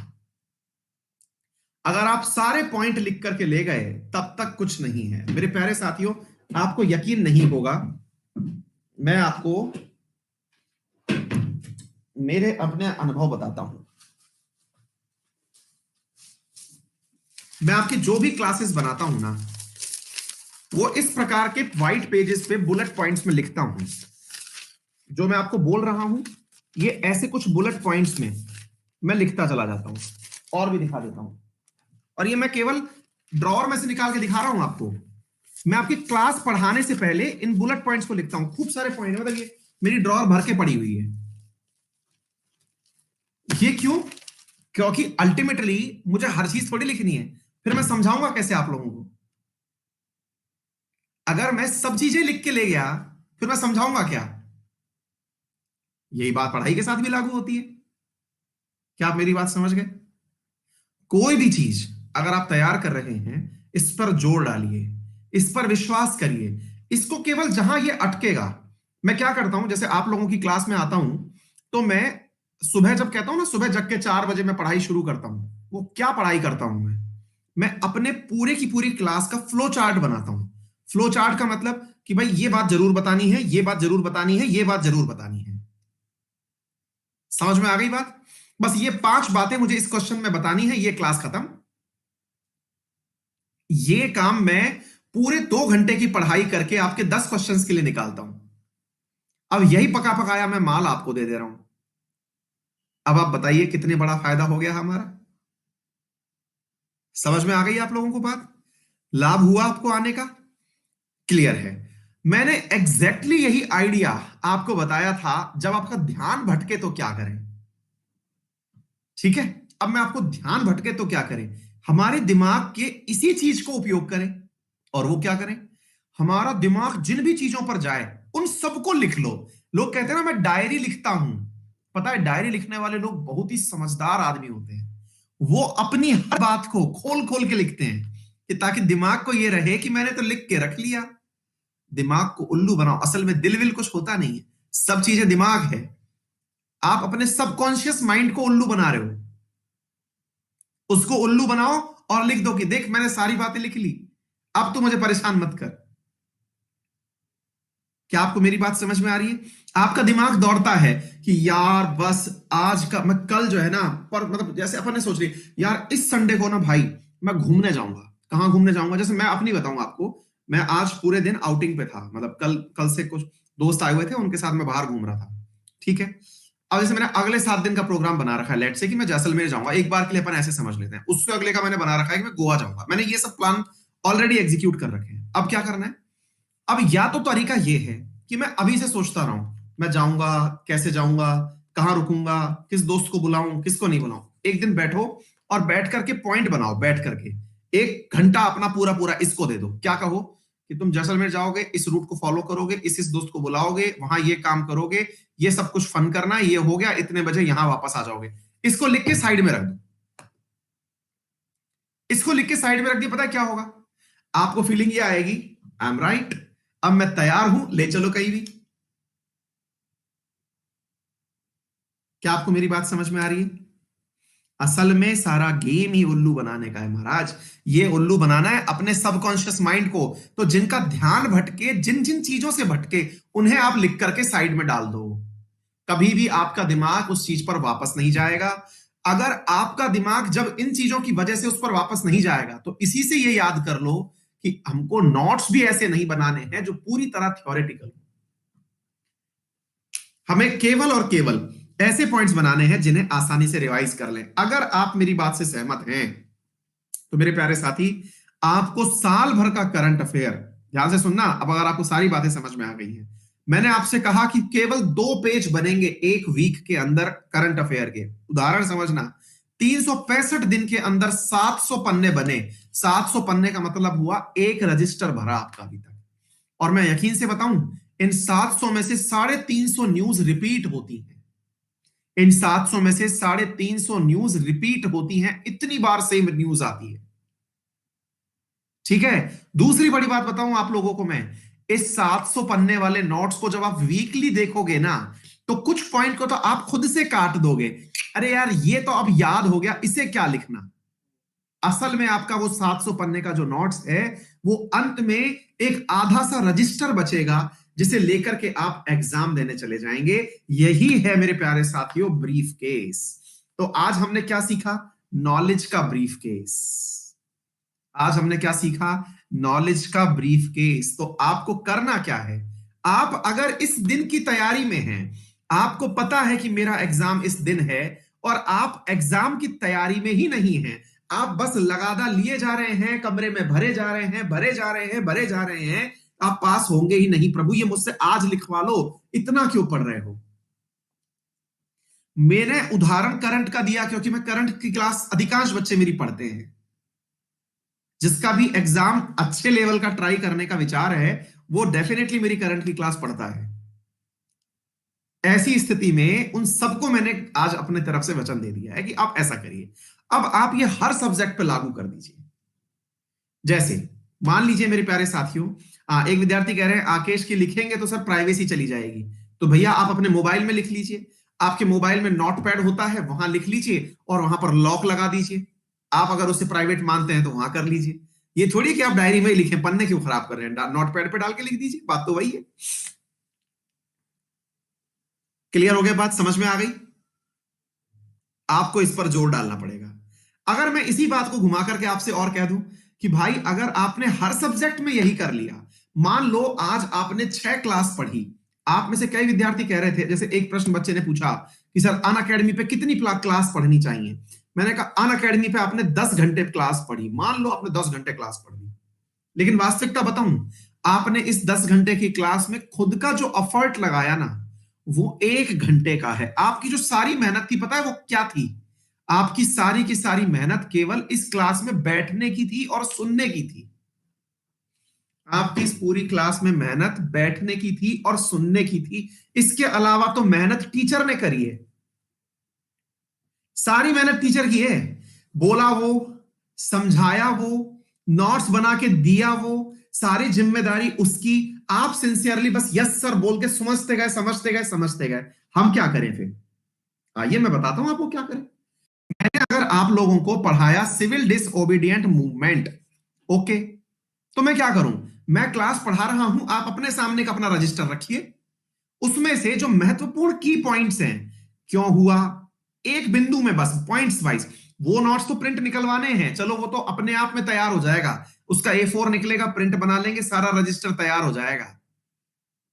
अगर आप सारे पॉइंट लिख करके ले गए तब तक कुछ नहीं है। मेरे प्यारे साथियों, आपको यकीन नहीं होगा, मैं आपको मेरे अपने अनुभव बताता हूं। मैं आपकी जो भी क्लासेस बनाता हूं ना, वो इस प्रकार के व्हाइट पेजेस पे बुलेट पॉइंट्स में लिखता हूं। जो मैं आपको बोल रहा हूं ये ऐसे कुछ बुलेट पॉइंट्स में मैं लिखता चला जाता हूं, और भी दिखा देता हूं। और ये मैं केवल ड्रॉअर में से निकाल के दिखा रहा हूं आपको। मैं आपकी क्लास पढ़ाने से पहले इन बुलेट पॉइंट्स को लिखता हूं, खूब सारे पॉइंट, मतलब ये मेरी ड्रॉअर भर के पड़ी हुई है। ये क्यों? क्योंकि अल्टीमेटली मुझे हर चीज थोड़ी लिखनी है, फिर मैं समझाऊंगा कैसे आप लोगों को। अगर मैं सब चीजें लिख के ले गया फिर मैं समझाऊंगा क्या? यही बात पढ़ाई के साथ भी लागू होती है। क्या आप मेरी बात समझ गए? कोई भी चीज अगर आप तैयार कर रहे हैं, इस पर जोर डालिए, इस पर विश्वास करिए। इसको केवल जहां ये अटकेगा, मैं क्या करता हूं, जैसे आप लोगों की क्लास में आता हूं तो मैं सुबह जब कहता हूं ना, सुबह जग के 4 बजे मैं पढ़ाई शुरू करता हूं, वो क्या पढ़ाई करता हूं मैं अपने पूरे की पूरी क्लास का फ्लो चार्ट बनाता हूं। फ्लो चार्ट का मतलब कि भाई ये बात जरूर बतानी है, ये बात जरूर बतानी है, ये बात जरूर बतानी है। समझ में आ गई बात? बस ये 5 बातें मुझे इस क्वेश्चन में बतानी है, ये क्लास खत्म। ये काम मैं पूरे 2 घंटे की पढ़ाई करके आपके 10 क्वेश्चंस के लिए निकालता हूं। अब यही पका पकाया मैं माल आपको दे दे रहा हूं। अब आप बताइए कितने बड़ा फायदा हो गया हमारा? समझ में आ गई आप लोगों को बात? लाभ हुआ आपको आने का? क्लियर है? मैंने एग्जैक्टली यही आइडिया आपको बताया था, जब आपका ध्यान भटके तो क्या करें। ठीक है, अब मैं आपको ध्यान भटके तो क्या करें, हमारे दिमाग के इसी चीज को उपयोग करें। और वो क्या करें? हमारा दिमाग जिन भी चीजों पर जाए उन सबको लिख लो। लोग कहते हैं ना मैं डायरी लिखता हूं। पता है डायरी लिखने वाले लोग बहुत ही समझदार आदमी होते हैं। वो अपनी हर बात को खोल खोल के लिखते हैं कि ताकि दिमाग को ये रहे कि मैंने तो लिख के रख लिया। दिमाग को उल्लू बनाओ, असल में दिल विल कुछ होता नहीं है, सब चीजें दिमाग है। आप अपने सबकॉन्शियस माइंड को उल्लू बना रहे हो, उसको उल्लू बनाओ और लिख दो कि देख मैंने सारी बातें लिख ली, अब तू मुझे परेशान मत कर। क्या आपको मेरी बात समझ में आ रही है? आपका दिमाग दौड़ता है कि यार बस आज का मैं कल जो है ना, पर मतलब जैसे अपन ने सोच ली यार इस संडे को ना भाई मैं घूमने जाऊंगा। कहां घूमने जाऊंगा? जैसे मैं अपनी बताऊंगा आपको, मैं आज पूरे दिन आउटिंग पे था, मतलब कल कल से कुछ दोस्त आए हुए थे, उनके साथ मैं बाहर घूम रहा था। ठीक है, अब जैसे मैंने अगले 7 दिन का प्रोग्राम बना रखा है, लेट से कि मैं जैसलमेर जाऊंगा, एक बार के लिए अपन ऐसे समझ लेते हैं। उससे अगले का मैंने बना रखा है कि मैं गोवा जाऊंगा। मैंने ये सब प्लान ऑलरेडी एग्जीक्यूट कर रखे हैं। अब क्या करना है? अब या तो तरीका ये है कि मैं अभी से सोचता रहूं मैं जाऊंगा, कैसे जाऊंगा, कहां रुकूंगा, किस दोस्त को बुलाऊं, किसको नहीं बुलाऊं। एक दिन बैठो और बैठ करके पॉइंट बनाओ, बैठ करके 1 घंटा अपना पूरा पूरा इसको दे दो। क्या कहो कि तुम जैसलमेर जाओगे, इस रूट को फॉलो करोगे, इस दोस्त को बुलाओगे, वहां ये काम करोगे, ये सब कुछ फन करना, ये हो गया, इतने बजे यहां वापस आ जाओगे। इसको लिख के साइड में रख दो। इसको लिख के साइड में रख दिया, पता है क्या होगा? आपको फीलिंग ये आएगी, आई एम राइट, अब मैं तैयार हूं, ले चलो कहीं भी। क्या आपको मेरी बात समझ में आ रही है? असल में सारा गेम ही उल्लू बनाने का है महाराज। ये उल्लू बनाना है अपने सबकॉन्शियस माइंड को। तो जिनका ध्यान भटके, जिन जिन चीजों से भटके, उन्हें आप लिख करके साइड में डाल दो। कभी भी आपका दिमाग उस चीज पर वापस नहीं जाएगा। अगर आपका दिमाग जब इन चीजों की वजह से उस पर वापस नहीं जाएगा, तो इसी से ये याद कर लो कि हमको नोट्स भी ऐसे नहीं बनाने हैं जो पूरी तरह थ्योरेटिकल। हमें केवल और केवल ऐसे पॉइंट्स बनाने हैं जिन्हें आसानी से रिवाइज कर लें। अगर आप मेरी बात से सहमत हैं तो मेरे प्यारे साथी, आपको साल भर का करंट अफेयर ध्यान से सुनना। अब अगर आपको सारी बातें समझ में आ गई हैं, मैंने आपसे कहा कि केवल 2 पेज बनेंगे एक वीक के अंदर करंट अफेयर के। उदाहरण समझना, 365 दिन के अंदर 700 पन्ने बने। 700 पन्ने का मतलब हुआ एक रजिस्टर भरा आपका अभी तक। और मैं यकीन से बताऊं, इन 700 में से 350 न्यूज रिपीट होती हैं। इन 700 में से 350 न्यूज रिपीट होती हैं। इतनी बार सेम न्यूज आती है। ठीक है। दूसरी बड़ी बात बताऊं आप लोगों को मैं, इस 700 पन्ने वाले नोट्स को जब आप वीकली देखोगे ना, तो कुछ पॉइंट को तो आप खुद से काट दोगे। अरे यार, ये तो अब याद हो गया, इसे क्या लिखना। असल में आपका वो 700 पन्ने का जो नोट्स है, वो अंत में एक आधा सा रजिस्टर बचेगा, जिसे लेकर के आप एग्जाम देने चले जाएंगे। यही है मेरे प्यारे साथियों ब्रीफ केस। तो आज हमने क्या सीखा? नॉलेज का ब्रीफ केस। आज हमने क्या सीखा? नॉलेज का ब्रीफ केस। तो आपको करना क्या है? आप अगर इस दिन की तैयारी में हैं, आपको पता है कि मेरा एग्जाम इस दिन है, और आप एग्जाम की तैयारी में ही नहीं हैं, आप बस लगादा लिए जा रहे हैं, कमरे में भरे जा रहे हैं, भरे जा रहे हैं, भरे जा रहे हैं, आप पास होंगे ही नहीं। प्रभु ये मुझसे आज लिखवा लो, इतना क्यों पढ़ रहे हो? मैंने उदाहरण करंट का दिया क्योंकि मैं करंट की क्लास अधिकांश बच्चे मेरी पढ़ते हैं। जिसका भी एग्जाम अच्छे लेवल का ट्राई करने का विचार है, वो डेफिनेटली मेरी करंट की क्लास पढ़ता है। ऐसी स्थिति में उन सबको मैंने आज अपने तरफ से वचन दे दिया है कि आप ऐसा करिए। अब आप ये हर सब्जेक्ट पे लागू कर दीजिए। जैसे मान लीजिए मेरे प्यारे साथियों, एक विद्यार्थी कह रहे हैं आकेश की लिखेंगे तो सर प्राइवेसी चली जाएगी। तो भैया आप अपने मोबाइल में लिख लीजिए। आपके मोबाइल में नोटपैड होता है, वहां लिख लीजिए और वहां पर लॉक लगा दीजिए। आप अगर उसे प्राइवेट मानते हैं तो वहां कर लीजिए। ये थोड़ी कि आप डायरी में ही लिखें, पन्ने क्यों खराब कर रहे हैं? नोटपैड पे डाल के लिख दीजिए, बात तो वही है। क्लियर हो गया? बात समझ में आ गई? आपको इस पर जोर डालना पड़ेगा। अगर मैं इसी बात को घुमा करके आपसे और कह दूं कि भाई अगर आपने हर सब्जेक्ट में यही कर लिया, मान लो आज आपने 6 क्लास पढ़ी। आप में से कई विद्यार्थी कह रहे थे, जैसे एक प्रश्न बच्चे ने पूछा कि सर अन अकेडमी पे कितनी क्लास पढ़नी चाहिए? मैंने कहा अन अकेडमी पे आपने 10 घंटे क्लास पढ़ी। मान लो आपने 10 घंटे क्लास पढ़ ली, लेकिन वास्तविकता बताऊं, आपने इस 10 घंटे की क्लास में खुद का जो एफर्ट लगाया ना, वो 1 घंटे का है। आपकी जो सारी मेहनत थी, पता है वो क्या थी? आपकी सारी की सारी मेहनत केवल इस क्लास में बैठने की थी और सुनने की थी। आपकी इस पूरी क्लास में मेहनत बैठने की थी और सुनने की थी। इसके अलावा तो मेहनत टीचर ने करी है। सारी मेहनत टीचर की है। बोला वो, समझाया वो, नोट्स बना के दिया वो, सारी जिम्मेदारी उसकी। आप सिंसियरली बस यस सर बोल के समझते गए, समझते गए, समझते गए। हम क्या करें फिर? आइए मैं बताता हूं आपको क्या करें। मैंने अगर आप लोगों को पढ़ाया सिविल डिसओबीडिएंट मूवमेंट, ओके, तो मैं क्या करूं? मैं क्लास पढ़ा रहा हूं, आप अपने सामने का अपना रजिस्टर रखिए। उसमें से जो महत्वपूर्ण की पॉइंट्स हैं, क्यों हुआ, एक बिंदु में बस पॉइंट्स वाइज, वो नोट्स तो प्रिंट निकलवाने हैं, चलो वो तो अपने आप में तैयार हो जाएगा। उसका A4 निकलेगा, प्रिंट बना लेंगे, सारा रजिस्टर तैयार हो जाएगा।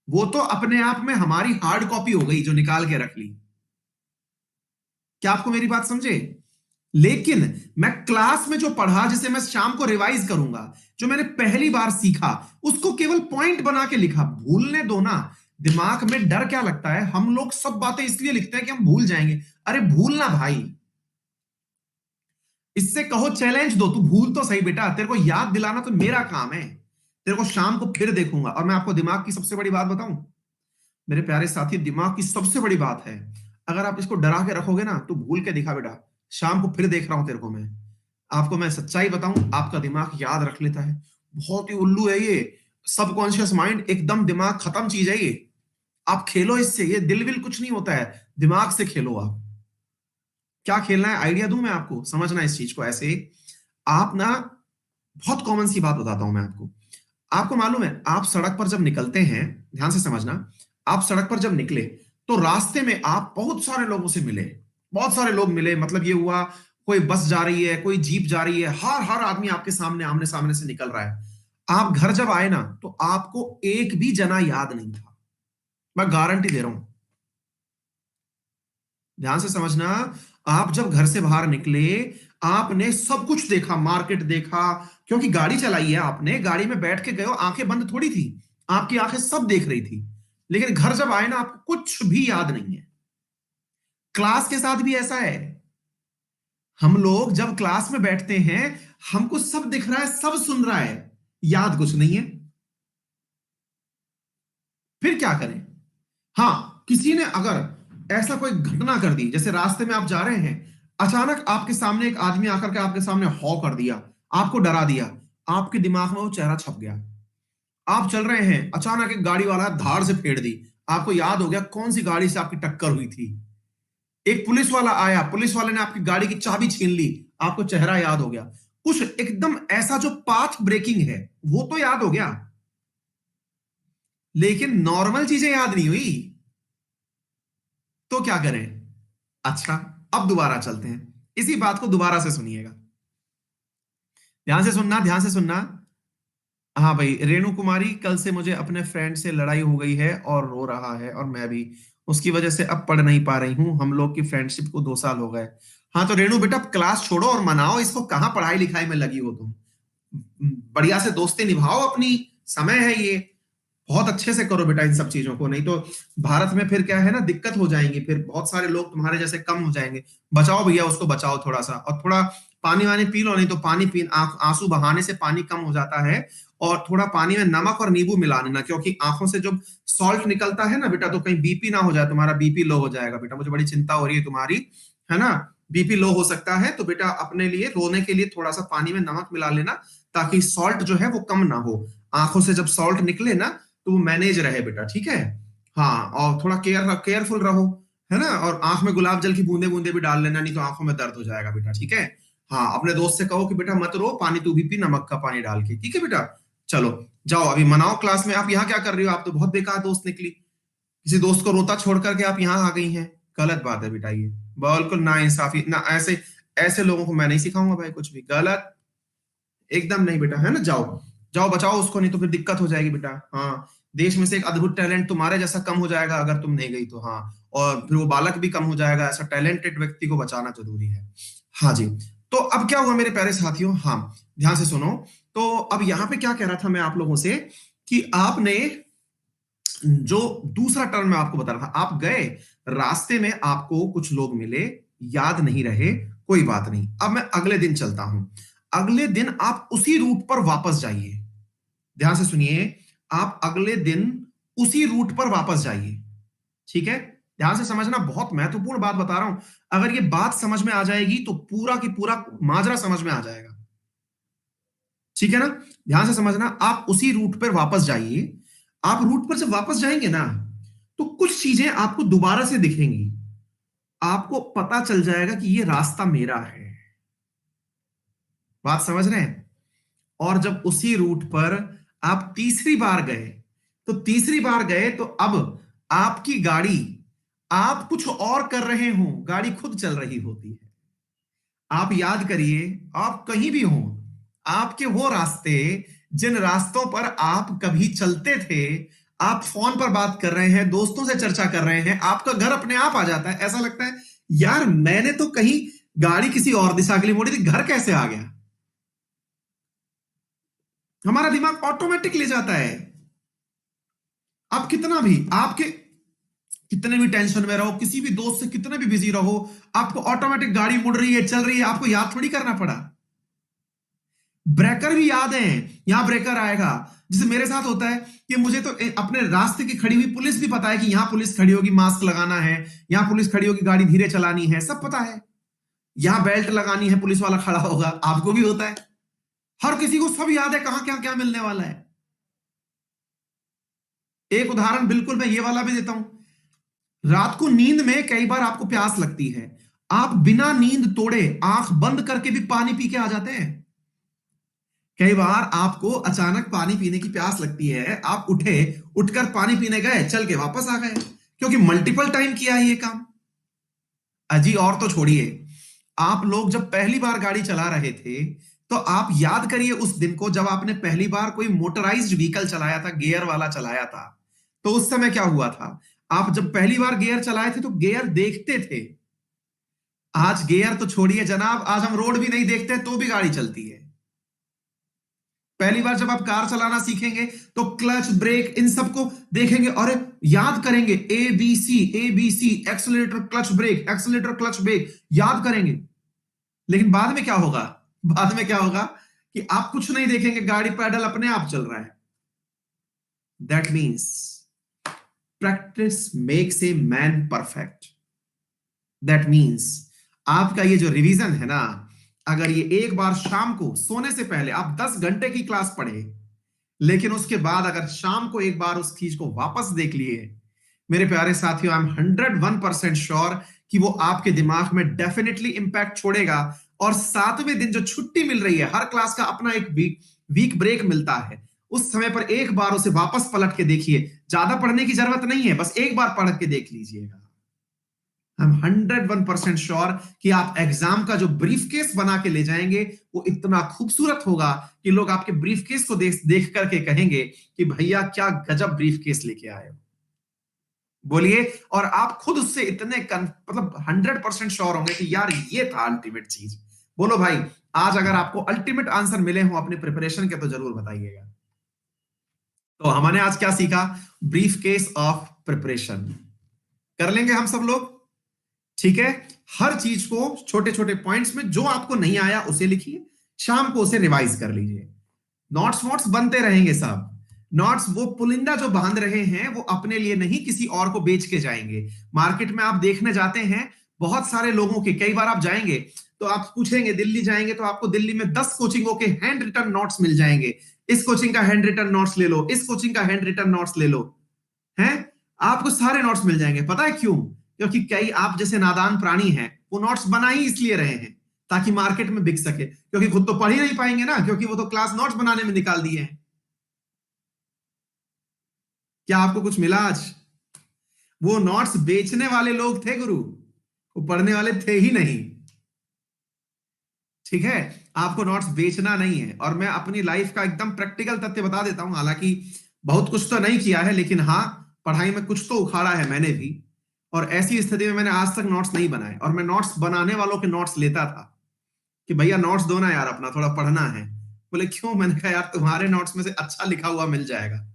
वो तो अपने आप में हमारी हार्ड कॉपी हो गई जो निकाल के रख ली। क्या आपको मेरी बात समझे? लेकिन मैं क्लास में जो पढ़ा, जिसे मैं शाम को रिवाइज करूंगा, जो मैंने पहली बार सीखा, उसको केवल पॉइंट बना के लिखा। भूलने दो ना। दिमाग में डर क्या लगता है? हम लोग सब बातें इसलिए लिखते हैं कि हम भूल जाएंगे। अरे भूलना भाई, इससे कहो चैलेंज दो, तू भूल तो सही बेटा, तेरे को याद दिलाना तो मेरा काम है। तेरे को शाम को फिर देखूंगा। और मैं आपको दिमाग की सबसे बड़ी बात बताऊं मेरे प्यारे साथी, दिमाग की सबसे बड़ी बात है, अगर आप इसको डरा के रखोगे ना, तो भूल के दिखा बेटा, शाम को फिर देख रहा हूं तेरे को मैं। आपको मैं सच्चाई बताऊं, आपका दिमाग याद रख लेता है। बहुत ही उल्लू है ये सबकॉन्शियस माइंड, एकदम दिमाग खत्म चीज है ये। आप खेलो इससे, ये दिल विल कुछ नहीं होता है, दिमाग से खेलो आप। क्या खेलना है, आइडिया दूं मैं आपको, समझना इस चीज को ऐसे। आप ना, बहुत कॉमन सी बात बताता हूं मैं आपको। आपको मालूम है, आप सड़क पर जब निकलते हैं, ध्यान से समझना, आप सड़क पर जब निकले तो रास्ते में आप बहुत सारे लोगों से मिले, बहुत सारे लोग मिले, मतलब ये हुआ कोई बस जा रही है, कोई जीप जा रही है, हर हर आदमी आपके सामने आमने सामने से निकल रहा है। आप घर जब आए ना तो आपको एक भी जना याद नहीं था, मैं गारंटी दे रहा हूं। ध्यान से समझना, आप जब घर से बाहर निकले, आपने सब कुछ देखा, मार्केट देखा, क्योंकि गाड़ी चलाई है आपने, गाड़ी में बैठ के गए हो, आंखें बंद थोड़ी थी, आपकी आंखें सब देख रही थी। लेकिन घर जब आए ना, आपको कुछ भी याद नहीं है। क्लास के साथ भी ऐसा है, हम लोग जब क्लास में बैठते हैं, हमको सब दिख रहा है, सब सुन रहा है, याद कुछ नहीं है। फिर क्या करें? हाँ, किसी ने अगर ऐसा कोई घटना कर दी, जैसे रास्ते में आप जा रहे हैं, अचानक आपके सामने एक आदमी आकर के आपके सामने हौ कर दिया, आपको डरा दिया, आपके दिमाग में वो चेहरा छप गया। आप चल रहे हैं, अचानक एक गाड़ी वाला धार से फेर दी, आपको याद हो गया कौन सी गाड़ी से आपकी टक्कर हुई थी। एक पुलिस वाला आया, पुलिस वाले ने आपकी गाड़ी की चाबी छीन ली, आपको चेहरा याद हो गया। कुछ एकदम ऐसा जो पाथ ब्रेकिंग है, वो तो याद हो गया, लेकिन नॉर्मल चीजें याद नहीं हुई। तो क्या करें? अच्छा, अब दोबारा चलते हैं, इसी बात को दोबारा से सुनिएगा, ध्यान से सुनना, ध्यान से सुनना। हाँ भाई, रेणु कुमारी, कल से मुझे अपने फ्रेंड से लड़ाई हो गई है और रो रहा है, और मैं भी उसकी वजह से अब पढ़ नहीं पा रही हूँ। हम लोग की फ्रेंडशिप को 2 साल हो गए। हाँ तो रेणु बेटा, क्लास छोड़ो और मनाओ इसको, कहाँ पढ़ाई लिखाई में लगी हो तुम। बढ़िया से दोस्ती निभाओ अपनी, समय है ये, बहुत अच्छे से करो बेटा इन सब चीजों को, नहीं तो भारत में फिर क्या है ना, दिक्कत हो जाएंगी, फिर बहुत सारे लोग तुम्हारे जैसे कम हो जाएंगे। बचाओ भैया उसको, बचाओ थोड़ा सा, और थोड़ा पानी वानी पी लो, नहीं तो पानी पी, आंसू बहाने से पानी कम हो जाता है। और थोड़ा पानी में नमक और नींबू मिला लेना, क्योंकि आंखों से जब सॉल्ट निकलता है ना बेटा, तो कहीं बीपी ना हो जाए, तुम्हारा बीपी लो हो जाएगा बेटा, मुझे बड़ी चिंता हो रही है तुम्हारी, है ना। बीपी लो हो सकता है, तो बेटा अपने लिए रोने के लिए थोड़ा सा पानी में नमक मिला लेना, ताकि सॉल्ट जो है वो कम ना हो। आंखों से जब सॉल्ट निकले ना, तो वो मैनेज रहे बेटा, ठीक है। हाँ, और थोड़ा केयरफुल रहो, है ना। और आंख में गुलाब जल की बूंदे बूंदे भी डाल लेना, नहीं तो आंखों में दर्द हो जाएगा बेटा, ठीक है। हाँ, अपने दोस्त से कहो कि बेटा मत रो, पानी तू भी पी, नमक का पानी डाल के, ठीक है बेटा। चलो, जाओ अभी मनाओ क्लास में। आप यहाँ क्या कर रही हो? आप तो बहुत बेकार दोस्त निकली, किसी दोस्त को रोता छोड़ करके आप यहाँ आ गई हैं। गलत बात है बेटा ये, बिल्कुल ना इंसाफी ना, ऐसे ऐसे लोगों को मैं नहीं सिखाऊंगा भाई, कुछ भी गलत, एकदम नहीं बेटा, है ना। जाओ जाओ, बचाओ उसको, नहीं तो फिर दिक्कत हो जाएगी बेटा। हाँ, देश में से एक अद्भुत टैलेंट तुम्हारे जैसा कम हो जाएगा अगर तुम नहीं गई तो। हाँ, और फिर वो बालक भी कम हो जाएगा, ऐसा टैलेंटेड व्यक्ति को बचाना जरूरी है। हाँ जी। तो अब क्या हुआ मेरे प्यारे साथियों, हाँ, ध्यान से सुनो। तो अब यहाँ पे क्या कह रहा था मैं आप लोगों से, कि आपने जो दूसरा टर्म मैं आपको बता रहा था, आप गए, रास्ते में आपको कुछ लोग मिले, याद नहीं रहे, कोई बात नहीं। अब मैं अगले दिन चलता हूं, अगले दिन आप उसी रूट पर वापस जाइए, ध्यान से सुनिए, आप अगले दिन उसी रूट पर वापस जाइए, ठीक है। ध्यान से समझना, बहुत महत्वपूर्ण बात बता रहा हूं, अगर ये बात समझ में आ जाएगी तो पूरा की पूरा माजरा समझ में आ जाएगा, ठीक है ना। ध्यान से समझना, आप उसी रूट पर वापस जाइए। आप रूट पर जब वापस जाएंगे ना, तो कुछ चीजें आपको दोबारा से दिखेंगी, आपको पता चल जाएगा कि ये रास्ता मेरा है, बात समझ रहे हैं। और जब उसी रूट पर आप तीसरी बार गए, तो तीसरी बार गए तो अब आपकी गाड़ी, आप कुछ और कर रहे हो, गाड़ी खुद चल रही होती है। आप याद करिए, आप कहीं भी हो, आपके वो रास्ते, जिन रास्तों पर आप कभी चलते थे, आप फोन पर बात कर रहे हैं, दोस्तों से चर्चा कर रहे हैं, आपका घर अपने आप आ जाता है, ऐसा लगता है यार मैंने तो कहीं गाड़ी किसी और दिशा के लिए मोड़ी थी, घर कैसे आ गया। हमारा दिमाग ऑटोमेटिक ले जाता है। आप कितना भी, आपके कितने भी टेंशन में रहो, किसी भी दोस्त से कितने भी बिजी रहो, आपको ऑटोमेटिक गाड़ी मुड़ रही है, चल रही है, आपको याद थोड़ी करना पड़ा। ब्रेकर भी याद है, यहां ब्रेकर आएगा, जैसे मेरे साथ होता है कि मुझे तो अपने रास्ते की खड़ी हुई पुलिस भी पता है कि यहां पुलिस खड़ी होगी, मास्क लगाना है, यहां पुलिस खड़ी होगी, गाड़ी धीरे चलानी है, सब पता है। यहां बेल्ट लगानी है, पुलिस वाला खड़ा होगा, आपको भी होता है। हर किसी को सब याद है, कहां क्या क्या मिलने वाला है। एक उदाहरण बिल्कुल मैं ये वाला भी देता हूं। रात को नींद में कई बार आपको प्यास लगती है, आप बिना नींद तोड़े आंख बंद करके भी पानी पी के आ जाते हैं। कई बार आपको अचानक पानी पीने की प्यास लगती है, आप उठे, उठकर पानी पीने गए, चल के वापस आ गए, क्योंकि मल्टीपल टाइम किया है ये काम। अजी और तो छोड़िए, आप लोग जब पहली बार गाड़ी चला रहे थे तो आप याद करिए उस दिन को जब आपने पहली बार कोई मोटराइज्ड व्हीकल चलाया था, गियर वाला चलाया था। तो उस समय क्या हुआ था? आप जब पहली बार गियर चलाए थे तो गियर देखते थे। आज गियर तो छोड़िए जनाब, आज हम रोड भी नहीं देखते तो भी गाड़ी चलती है। पहली बार जब आप कार चलाना सीखेंगे तो क्लच, ब्रेक, इन सबको देखेंगे और याद करेंगे, A B C, accelerator, clutch, brake, accelerator, clutch, brake, याद करेंगे। लेकिन बाद में क्या होगा? बाद में क्या होगा कि आप कुछ नहीं देखेंगे, गाड़ी पैडल अपने आप चल रहा है। That means practice makes a man perfect. That means आपका ये जो रिवीजन है ना, अगर ये एक बार शाम को सोने से पहले आप 10 घंटे की क्लास पढ़े, लेकिन उसके बाद अगर शाम को एक बार उस चीज को वापस देख लिए, मेरे प्यारे साथियों, आई एम 101% श्योर कि वो आपके दिमाग में डेफिनेटली इंपैक्ट छोड़ेगा। और 7वें दिन जो छुट्टी मिल रही है, हर क्लास का अपना एक वीक ब्रेक मिलता है, उस समय पर एक बार उसे वापस पलट के देखिए। ज्यादा पढ़ने की जरूरत नहीं है, बस एक बार पढ़ के देख लीजिएगा। आई एम 101% श्योर कि आप एग्जाम का जो ब्रीफ केस बना के ले जाएंगे वो इतना खूबसूरत होगा कि लोग आपके ब्रीफ केस को देख करके कहेंगे कि भैया क्या गजब ब्रीफ केस लेके आए हो। बोलिए। और आप खुद उससे इतने मतलब 100% श्योर होंगे कि यार ये था अल्टीमेट चीज। बोलो भाई, आज अगर आपको अल्टीमेट आंसर मिले हो अपने प्रिपरेशन के तो जरूर बताइएगा। तो हमने आज क्या सीखा? ब्रीफ केस ऑफ प्रिपरेशन कर लेंगे हम सब लोग, ठीक है। हर चीज को छोटे छोटे पॉइंट्स में, जो आपको नहीं आया उसे लिखिए, शाम को उसे रिवाइज कर लीजिए। नोट्स वोट्स बनते रहेंगे सब। नोट्स वो पुलिंदा जो बांध रहे हैं वो अपने लिए नहीं, किसी और को बेच के जाएंगे। मार्केट में आप देखने जाते हैं बहुत सारे लोगों के, कई बार आप जाएंगे तो आप पूछेंगे, दिल्ली जाएंगे तो आपको दिल्ली में 10 कोचिंगों के हैंड रिटन नोट्स मिल जाएंगे। इस कोचिंग का हैंड रिटन नोट्स ले लो, इस कोचिंग का हैंड रिटन नोट्स ले लो, हैं? आपको सारे नोट्स मिल जाएंगे। पता है क्यों? क्योंकि कई आप जैसे नादान प्राणी हैं वो नोट्स बना ही इसलिए रहे हैं ताकि मार्केट में बिक सके, क्योंकि खुद तो पढ़ ही नहीं पाएंगे ना, क्योंकि वो तो क्लास नोट्स बनाने में निकाल दिए हैं। क्या आपको कुछ मिला आज? वो नोट्स बेचने वाले लोग थे गुरु, वो पढ़ने वाले थे ही नहीं। ठीक है, आपको नोट्स बेचना नहीं है। और मैं अपनी लाइफ का एकदम प्रैक्टिकल तथ्य बता देता हूं, हालांकि बहुत कुछ तो नहीं किया है, लेकिन हाँ, पढ़ाई में कुछ तो उखाड़ा है मैंने भी। और ऐसी स्थिति में मैंने आज तक नोट्स नहीं बनाए, और मैं नोट्स बनाने वालों के नोट्स लेता था कि भैया नोट्स दो ना यार, अपना थोड़ा पढ़ना है। बोले क्यों? मैंने कहा यार तुम्हारे नोट्स में से अच्छा लिखा हुआ मिल जाएगा।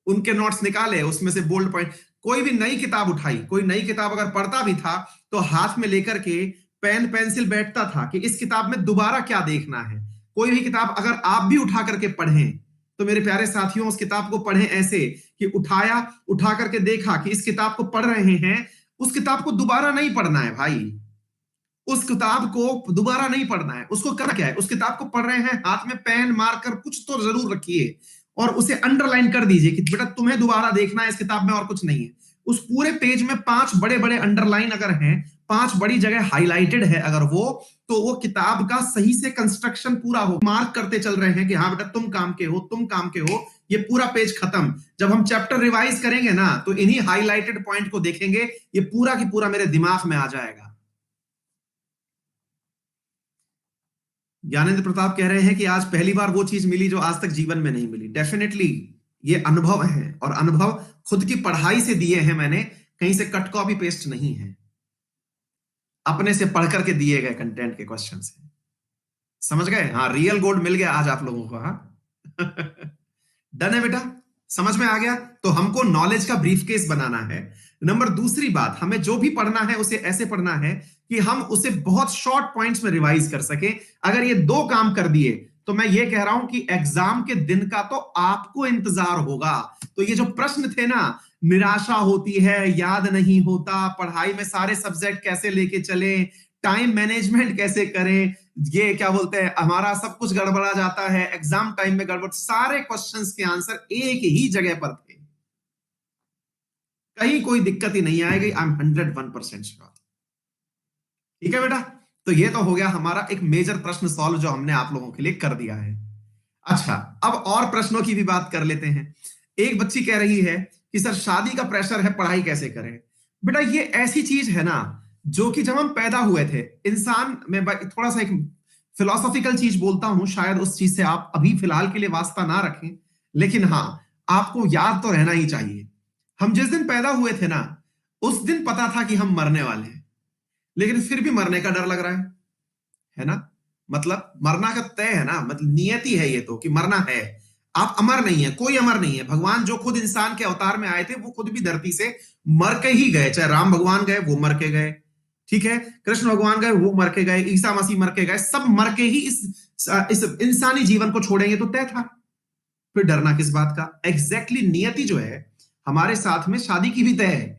उनके नोट्स निकाले, उसमें से बोल्ड पॉइंट, कोई भी नई किताब उठाई, कोई नई किताब अगर पढ़ता भी था तो हाथ में लेकर के पेन पेंसिल बैठता था कि इस किताब में दोबारा क्या देखना है। कोई भी किताब अगर आप भी उठा करके पढ़ें तो मेरे प्यारे साथियों, उस किताब को पढ़ें ऐसे कि उठाया, उठा करके देखा कि इस किताब को पढ़ रहे हैं, उस किताब को दोबारा नहीं पढ़ना है भाई। उस किताब को दोबारा नहीं पढ़ना है। उसको करना क्या है? उस किताब को पढ़ रहे हैं, हाथ में पेन मार्कर कुछ तो जरूर रखिए और उसे अंडरलाइन कर दीजिए कि बेटा तुम्हें दोबारा देखना है इस किताब में, और कुछ नहीं है। उस पूरे पेज में 5 बड़े बड़े अंडरलाइन अगर हैं, 5 बड़ी जगह हाईलाइटेड है अगर वो, तो वो किताब का सही से कंस्ट्रक्शन पूरा हो। मार्क करते चल रहे हैं कि हाँ बेटा तुम काम के हो, तुम काम के हो, ये पूरा पेज खत्म। जब हम चैप्टर रिवाइज करेंगे ना तो इन्हीं हाईलाइटेड पॉइंट को देखेंगे, ये पूरा की पूरा मेरे दिमाग में आ जाएगा। ज्ञानेंद्र प्रताप कह रहे हैं कि आज पहली बार वो चीज मिली जो आज तक जीवन में नहीं मिली। डेफिनेटली ये अनुभव है, और अनुभव खुद की पढ़ाई से दिए हैं मैंने, कहीं से कट कॉपी पेस्ट नहीं है, अपने से पढ़ करके दिए गए कंटेंट के क्वेश्चन से। समझ गए? हाँ, रियल गोल्ड मिल गया आज आप लोगों को। हाँ डन है बेटा, समझ में आ गया? तो हमको नॉलेज का ब्रीफ केस बनाना है। नंबर दूसरी बात, हमें जो भी पढ़ना है उसे ऐसे पढ़ना है कि हम उसे बहुत शॉर्ट पॉइंट्स में रिवाइज कर सके। अगर ये 2 काम कर दिए तो मैं ये कह रहा हूं कि एग्जाम के दिन का तो आपको इंतजार होगा। तो ये जो प्रश्न थे ना, निराशा होती है, याद नहीं होता, पढ़ाई में सारे सब्जेक्ट कैसे लेके चले, टाइम मैनेजमेंट कैसे करें, ये क्या बोलते हैं, हमारा सब कुछ गड़बड़ा जाता है, एग्जाम टाइम में गड़बड़, सारे क्वेश्चंस के आंसर एक ही जगह पर थे। कहीं कोई दिक्कत ही नहीं आएगी, आई एम 101% श्योर। ठीक है बेटा। तो ये तो हो गया हमारा एक मेजर प्रश्न सॉल्व जो हमने आप लोगों के लिए कर दिया है। अच्छा, अब और प्रश्नों की भी बात कर लेते हैं। एक बच्ची कह रही है कि सर शादी का प्रेशर है, पढ़ाई कैसे करें। बेटा ये ऐसी चीज है ना, जो कि जब हम पैदा हुए थे इंसान में, थोड़ा सा एक फिलोसॉफिकल चीज बोलता हूं, शायद उस चीज से आप अभी फिलहाल के लिए वास्ता ना रखें, लेकिन हाँ, आपको याद तो रहना ही चाहिए। हम जिस दिन पैदा हुए थे ना, उस दिन पता था कि हम मरने वाले हैं, लेकिन फिर भी मरने का डर लग रहा है ना। मतलब मरना का तय है ना, मतलब नियति है ये तो कि मरना है। आप अमर नहीं है, कोई अमर नहीं है। भगवान जो खुद इंसान के अवतार में आए थे, वो खुद भी धरती से मर के ही गए। चाहे राम भगवान गए, वो मर के गए, ठीक है, कृष्ण भगवान गए, वो मर के गए, ईसा मसीह मर के गए, सब मर के ही इस इंसानी जीवन को छोड़ेंगे, तो तय था। फिर डरना किस बात का। एग्जैक्टली नियति जो है हमारे साथ में शादी की भी तय है।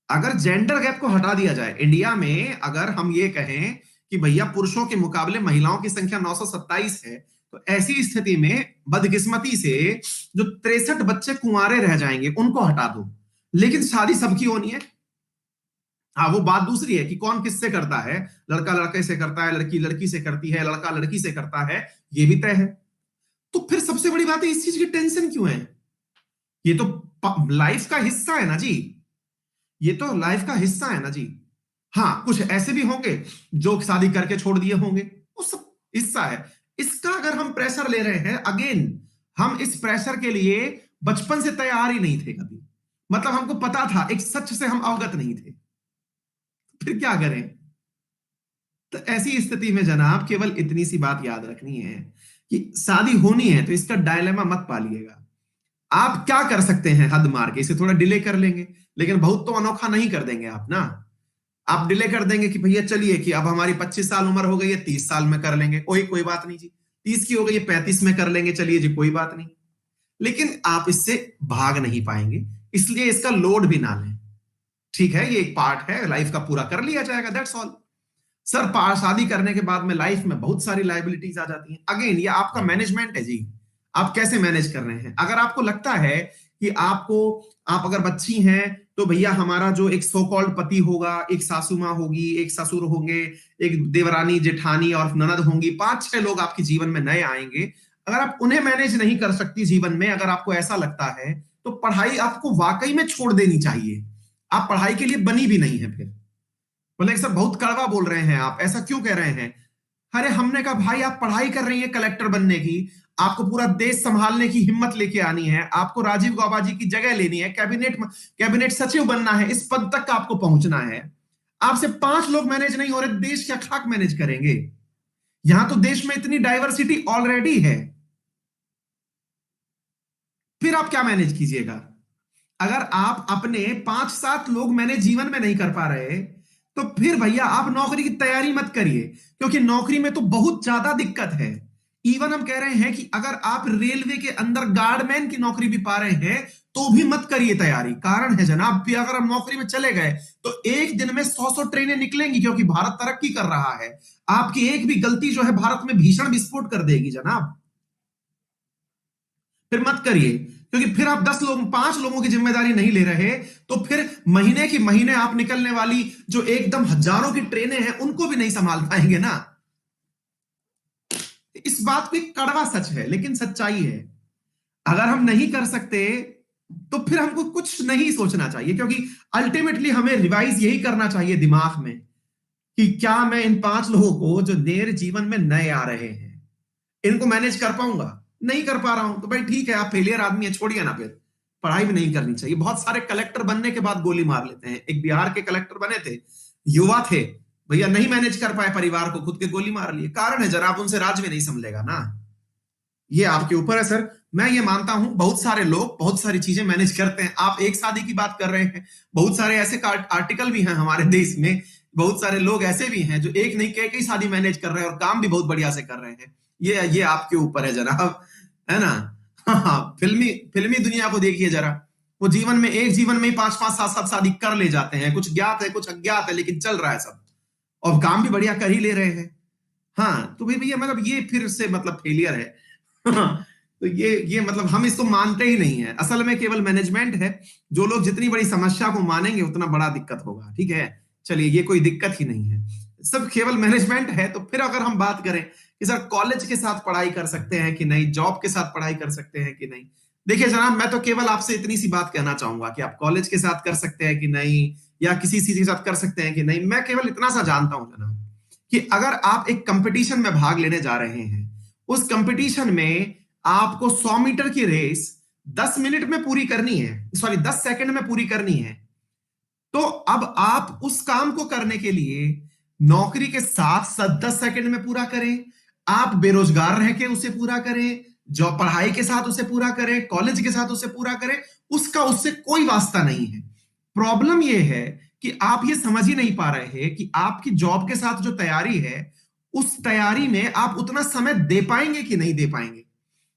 अगर जेंडर गैप को हटा दिया जाए इंडिया में, अगर हम ये कहें कि भैया पुरुषों के मुकाबले महिलाओं की संख्या 927 है, तो ऐसी स्थिति में बदकिस्मती से जो 63 बच्चे कुंवारे रह जाएंगे उनको हटा दो, लेकिन शादी सबकी होनी है। हाँ, वो बात दूसरी है कि कौन किससे करता है, लड़का लड़के से करता है, लड़की लड़की से करती है, लड़का लड़की से करता है, ये भी तय है। तो फिर सबसे बड़ी बात है, इस चीज की टेंशन क्यों है। ये तो लाइफ का हिस्सा है ना जी, ये तो लाइफ का हिस्सा है ना जी। हाँ, कुछ ऐसे भी होंगे जो शादी करके छोड़ दिए होंगे, वो सब हिस्सा है। इसका अगर हम प्रेशर ले रहे हैं, अगेन हम इस प्रेशर के लिए बचपन से तैयार ही नहीं थे कभी। मतलब हमको पता था, एक सच से हम अवगत नहीं थे, फिर क्या करें। तो ऐसी स्थिति में जनाब केवल इतनी सी बात याद रखनी है कि शादी होनी है तो इसका डायलेमा मत पालिएगा। आप क्या कर सकते हैं, हद मार के इसे थोड़ा डिले कर लेंगे, लेकिन बहुत तो अनोखा नहीं कर देंगे आप ना। आप डिले कर देंगे कि भैया चलिए कि अब हमारी 25 साल उम्र हो गई है, 30 साल में कर लेंगे, कोई बात नहीं जी। 30 की हो गई है, 35 में कर लेंगे, चलिए जी कोई बात नहीं। लेकिन आप इससे भाग नहीं पाएंगे, इसलिए इसका लोड भी ना लें। ठीक है, ये एक पार्ट है लाइफ का, पूरा कर लिया जाएगा, दैट्स ऑल। सर शादी करने के बाद में लाइफ में बहुत सारी लाइबिलिटीज आ जाती हैं। अगेन ये आपका मैनेजमेंट है जी, आप कैसे मैनेज कर रहे हैं। अगर आपको लगता है कि आप अगर बच्ची हैं तो भैया हमारा जो एक सो कॉल्ड पति होगा, एक सासू माँ होगी, एक ससुर होंगे, एक देवरानी जेठानी और ननद होंगी, 5-6 लोग आपके जीवन में नए आएंगे। अगर आप उन्हें मैनेज नहीं कर सकती जीवन में, अगर आपको ऐसा लगता है, तो पढ़ाई आपको वाकई में छोड़ देनी चाहिए। आप पढ़ाई के लिए बनी भी नहीं है। फिर बोले सर बहुत कड़वा बोल रहे हैं आप, ऐसा क्यों कह रहे हैं। अरे हमने कहा भाई आप पढ़ाई कर रही है कलेक्टर बनने की, आपको पूरा देश संभालने की हिम्मत लेके आनी है, आपको राजीव गौबा जी की जगह लेनी है, कैबिनेट सचिव बनना है, इस पद तक आपको पहुंचना है। आपसे 5 लोग मैनेज नहीं हो रहे, देश क्या खाक मैनेज करेंगे। यहां तो देश में इतनी डाइवर्सिटी ऑलरेडी है, फिर आप क्या मैनेज कीजिएगा। अगर आप अपने 5-7 लोग मैंने जीवन में नहीं कर पा रहे, तो फिर भैया आप नौकरी की तैयारी मत करिए, क्योंकि नौकरी में तो बहुत ज्यादा दिक्कत है। इवन हम कह रहे हैं कि अगर आप रेलवे के अंदर गार्डमैन की नौकरी भी पा रहे हैं, तो भी मत करिए तैयारी। कारण है जनाब, भी अगर हम नौकरी में चले गए तो एक दिन में 100-100 ट्रेनें निकलेंगी, क्योंकि भारत तरक्की कर रहा है। आपकी एक भी गलती जो है भारत में भीषण विस्फोट कर देगी जनाब। फिर मत करिए, क्योंकि फिर आप 10 लोग 5 लोगों की जिम्मेदारी नहीं ले रहे, तो फिर महीने की महीने आप निकलने वाली जो एकदम हजारों की ट्रेनें हैं उनको भी नहीं संभाल पाएंगे ना। इस बात को एक कड़वा सच है, लेकिन सच्चाई है। अगर हम नहीं कर सकते तो फिर हमको कुछ नहीं सोचना चाहिए, क्योंकि अल्टीमेटली हमें रिवाइज यही करना चाहिए दिमाग में कि क्या मैं इन 5 लोगों को जो मेरे जीवन में नए आ रहे हैं, इनको मैनेज कर पाऊंगा। नहीं कर पा रहा हूं तो भाई ठीक है, आप फेलियर आदमी है, छोड़िए ना। फिर पढ़ाई भी नहीं करनी चाहिए। बहुत सारे कलेक्टर बनने के बाद गोली मार लेते हैं। एक बिहार के कलेक्टर बने थे, युवा थे भैया, नहीं मैनेज कर पाए परिवार को, खुद के गोली मार लिए। कारण है जरा, आप उनसे राज्य में नहीं संभलेगा ना। ये आपके ऊपर है सर। मैं ये मानता हूं बहुत सारे लोग बहुत सारी चीजें मैनेज करते हैं। आप एक शादी की बात कर रहे हैं, बहुत सारे ऐसे आर्टिकल भी हैं हमारे देश में, बहुत सारे लोग ऐसे भी हैं जो एक नहीं कई शादी मैनेज कर रहे हैं और काम भी बहुत बढ़िया से कर रहे हैं। ये आपके ऊपर है जनाब, है ना। हाँ, फिल्मी दुनिया को देखिए जरा, वो जीवन में ही 5-5 7-7 शादी कर ले जाते हैं। कुछ ज्ञात है कुछ अज्ञात है, लेकिन चल रहा है सब, और काम भी बढ़िया कर ही ले रहे हैं। हाँ, तो भाई भैया मतलब ये फिर से मतलब फेलियर है। तो ये मतलब हम इसको मानते ही नहीं है। असल में केवल मैनेजमेंट है। जो लोग जितनी बड़ी समस्या को मानेंगे उतना बड़ा दिक्कत होगा, ठीक है। चलिए ये कोई दिक्कत ही नहीं है, सब केवल मैनेजमेंट है। तो फिर अगर हम बात करें कि सर कॉलेज के साथ पढ़ाई कर सकते हैं कि नहीं, जॉब के साथ पढ़ाई कर सकते हैं कि नहीं, देखिए जनाब मैं तो केवल आपसे इतनी सी बात कहना चाहूंगा कि आप कॉलेज के साथ कर सकते हैं कि नहीं, या किसी चीज के साथ कर सकते हैं कि नहीं। मैं केवल इतना सा जानता हूं जनाब कि अगर आप एक कंपटीशन में भाग लेने जा रहे हैं, उस कंपटीशन में आपको 100 मीटर की रेस 10 मिनट में पूरी करनी है, सॉरी 10 सेकंड में पूरी करनी है, तो अब आप उस काम को करने के लिए नौकरी के साथ साथ 10 सेकंड में पूरा करें, आप बेरोजगार रह के उसे पूरा करें, जॉब पढ़ाई के साथ उसे पूरा करें, कॉलेज के साथ उसे पूरा करें, उसका उससे कोई वास्ता नहीं है। प्रॉब्लम यह है कि आप ये समझ ही नहीं पा रहे हैं कि आपकी जॉब के साथ जो तैयारी है, उस तैयारी में आप उतना समय दे पाएंगे कि नहीं दे पाएंगे।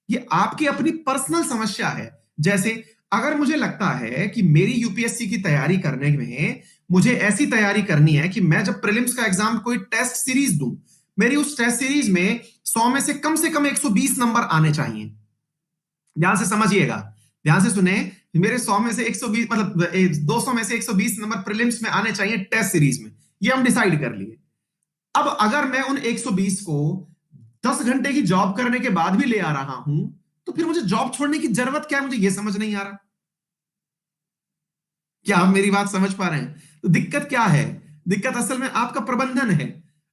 ये आपकी अपनी पर्सनल समस्या है। जैसे अगर मुझे लगता है कि मेरी यूपीएससी की तैयारी करने में मुझे ऐसी तैयारी करनी है कि मैं जब प्रीलिम्स का एग्जाम कोई टेस्ट सीरीज दूं, मेरी उस टेस्ट सीरीज में 100 में से कम 120 नंबर आने चाहिए। ध्यान से समझिएगा, ध्यान से सुने, मेरे 100 में से 120 मतलब 200 में से 120 नंबर प्रीलिम्स में आने चाहिए टेस्ट सीरीज में, ये हम डिसाइड कर लिए। अब अगर मैं उन 120 को 10 घंटे की जॉब करने के बाद भी ले आ रहा हूं, तो फिर मुझे जॉब छोड़ने की जरूरत क्या है, मुझे यह समझ नहीं आ रहा। क्या आप मेरी बात समझ पा रहे हैं? तो दिक्कत क्या है? दिक्कत असल में आपका प्रबंधन है,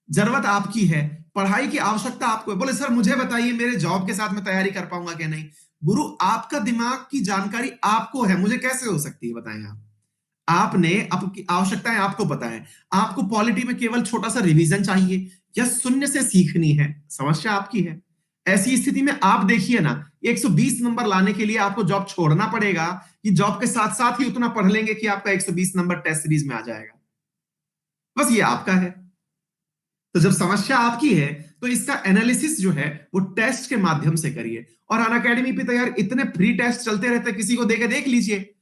जरूरत आपकी है, पढ़ाई की आवश्यकता आपको है। बोले सर मुझे बताइए मेरे जॉब के साथ मैं तैयारी कर पाऊंगा क्या? नहीं गुरु, आपका दिमाग की जानकारी आपको है, मुझे कैसे हो सकती है बताएं आप। आपने आपकी आवश्यकताएं आपको पता है, आपको पॉलिटी में केवल छोटा सा रिवीजन चाहिए या शून्य से सीखनी है, समस्या आपकी है। ऐसी स्थिति में आप देखिए ना, 120 नंबर लाने के लिए आपको जॉब छोड़ना पड़ेगा कि जॉब के साथ साथ ही उतना पढ़ लेंगे कि आपका 120 नंबर टेस्ट सीरीज में आ जाएगा। बस ये आपका है। तो जब समस्या आपकी है तो इसका एनालिसिस जो है वो टेस्ट के माध्यम से करिए। और अनअकैडमी पे तो यार इतने फ्री टेस्ट चलते रहते हैं, किसी को देके देख लीजिए।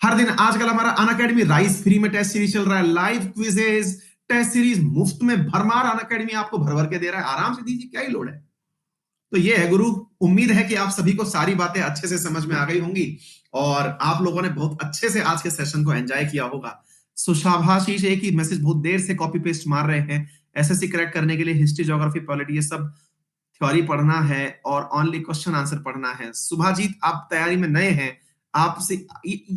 हर दिन आजकल हमारा अनअकैडमी राइस फ्री में टेस्ट सीरीज चल रहा है, लाइव क्विजेज, टेस्ट सीरीज मुफ्त में भरमार अनअकैडमी आपको भर भर के दे रहा है, आराम से दीजिए, क्या ही लोड है। तो ये है गुरु, उम्मीद है कि आप सभी को सारी बातें अच्छे से समझ में आ गई होंगी और आप लोगों ने बहुत अच्छे से आज के सेशन को एंजॉय किया होगा। सो शाबाशीष, एक ही मैसेज बहुत देर से कॉपी पेस्ट मार रहे हैं। एसएससी क्रैक करने के लिए हिस्ट्री, ज्योग्राफी, पॉलिटी ये सब थ्योरी पढ़ना है और ओनली क्वेश्चन आंसर पढ़ना है। सुभाजीत, आप तैयारी में नए हैं, आपसे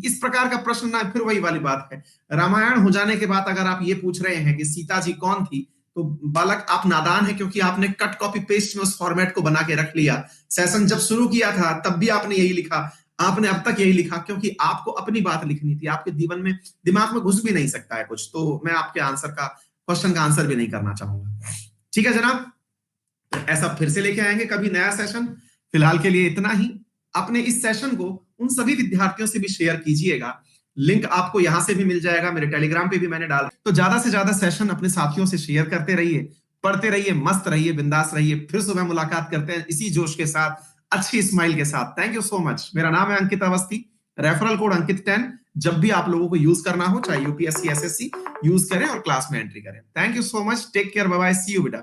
इस प्रकार का प्रश्न ना, फिर वही वाली बात है, रामायण हो जाने के बाद अगर आप ये पूछ रहे हैं कि सीता जी कौन थी, तो बालक आप नादान है, क्योंकि आपने कट कॉपी पेस्ट में उस फॉर्मेट को बना के रख लिया। सेशन जब शुरू किया था तब भी आपने यही लिखा, आपने अब तक यही लिखा, क्योंकि आपको अपनी बात लिखनी थी। आपके जीवन में दिमाग में घुस भी नहीं सकता है कुछ, तो मैं आपके आंसर का, क्वेश्चन का आंसर भी नहीं करना चाहूंगा। ठीक है जनाब, ऐसा फिर से लेके आएंगे कभी नया सेशन। फिलहाल के लिए इतना ही। अपने इस सेशन को उन सभी विद्यार्थियों से भी शेयर कीजिएगा, लिंक आपको यहां से भी मिल जाएगा, मेरे टेलीग्राम पे भी मैंने डाला। तो ज्यादा से ज्यादा सेशन अपने साथियों से शेयर करते रहिए, पढ़ते रहिए, मस्त रहिए, बिंदास रहिए। फिर सुबह मुलाकात करते हैं इसी जोश के साथ, अच्छी स्माइल के साथ। Thank you so much. मेरा नाम है अंकित अवस्थी, रेफरल कोड अंकित 10 जब भी आप लोगों को यूज करना हो, चाहे यूपीएससी एसएससी, यूज करें और क्लास में एंट्री करें। Thank you so much, take care, bye bye, see you बेटा।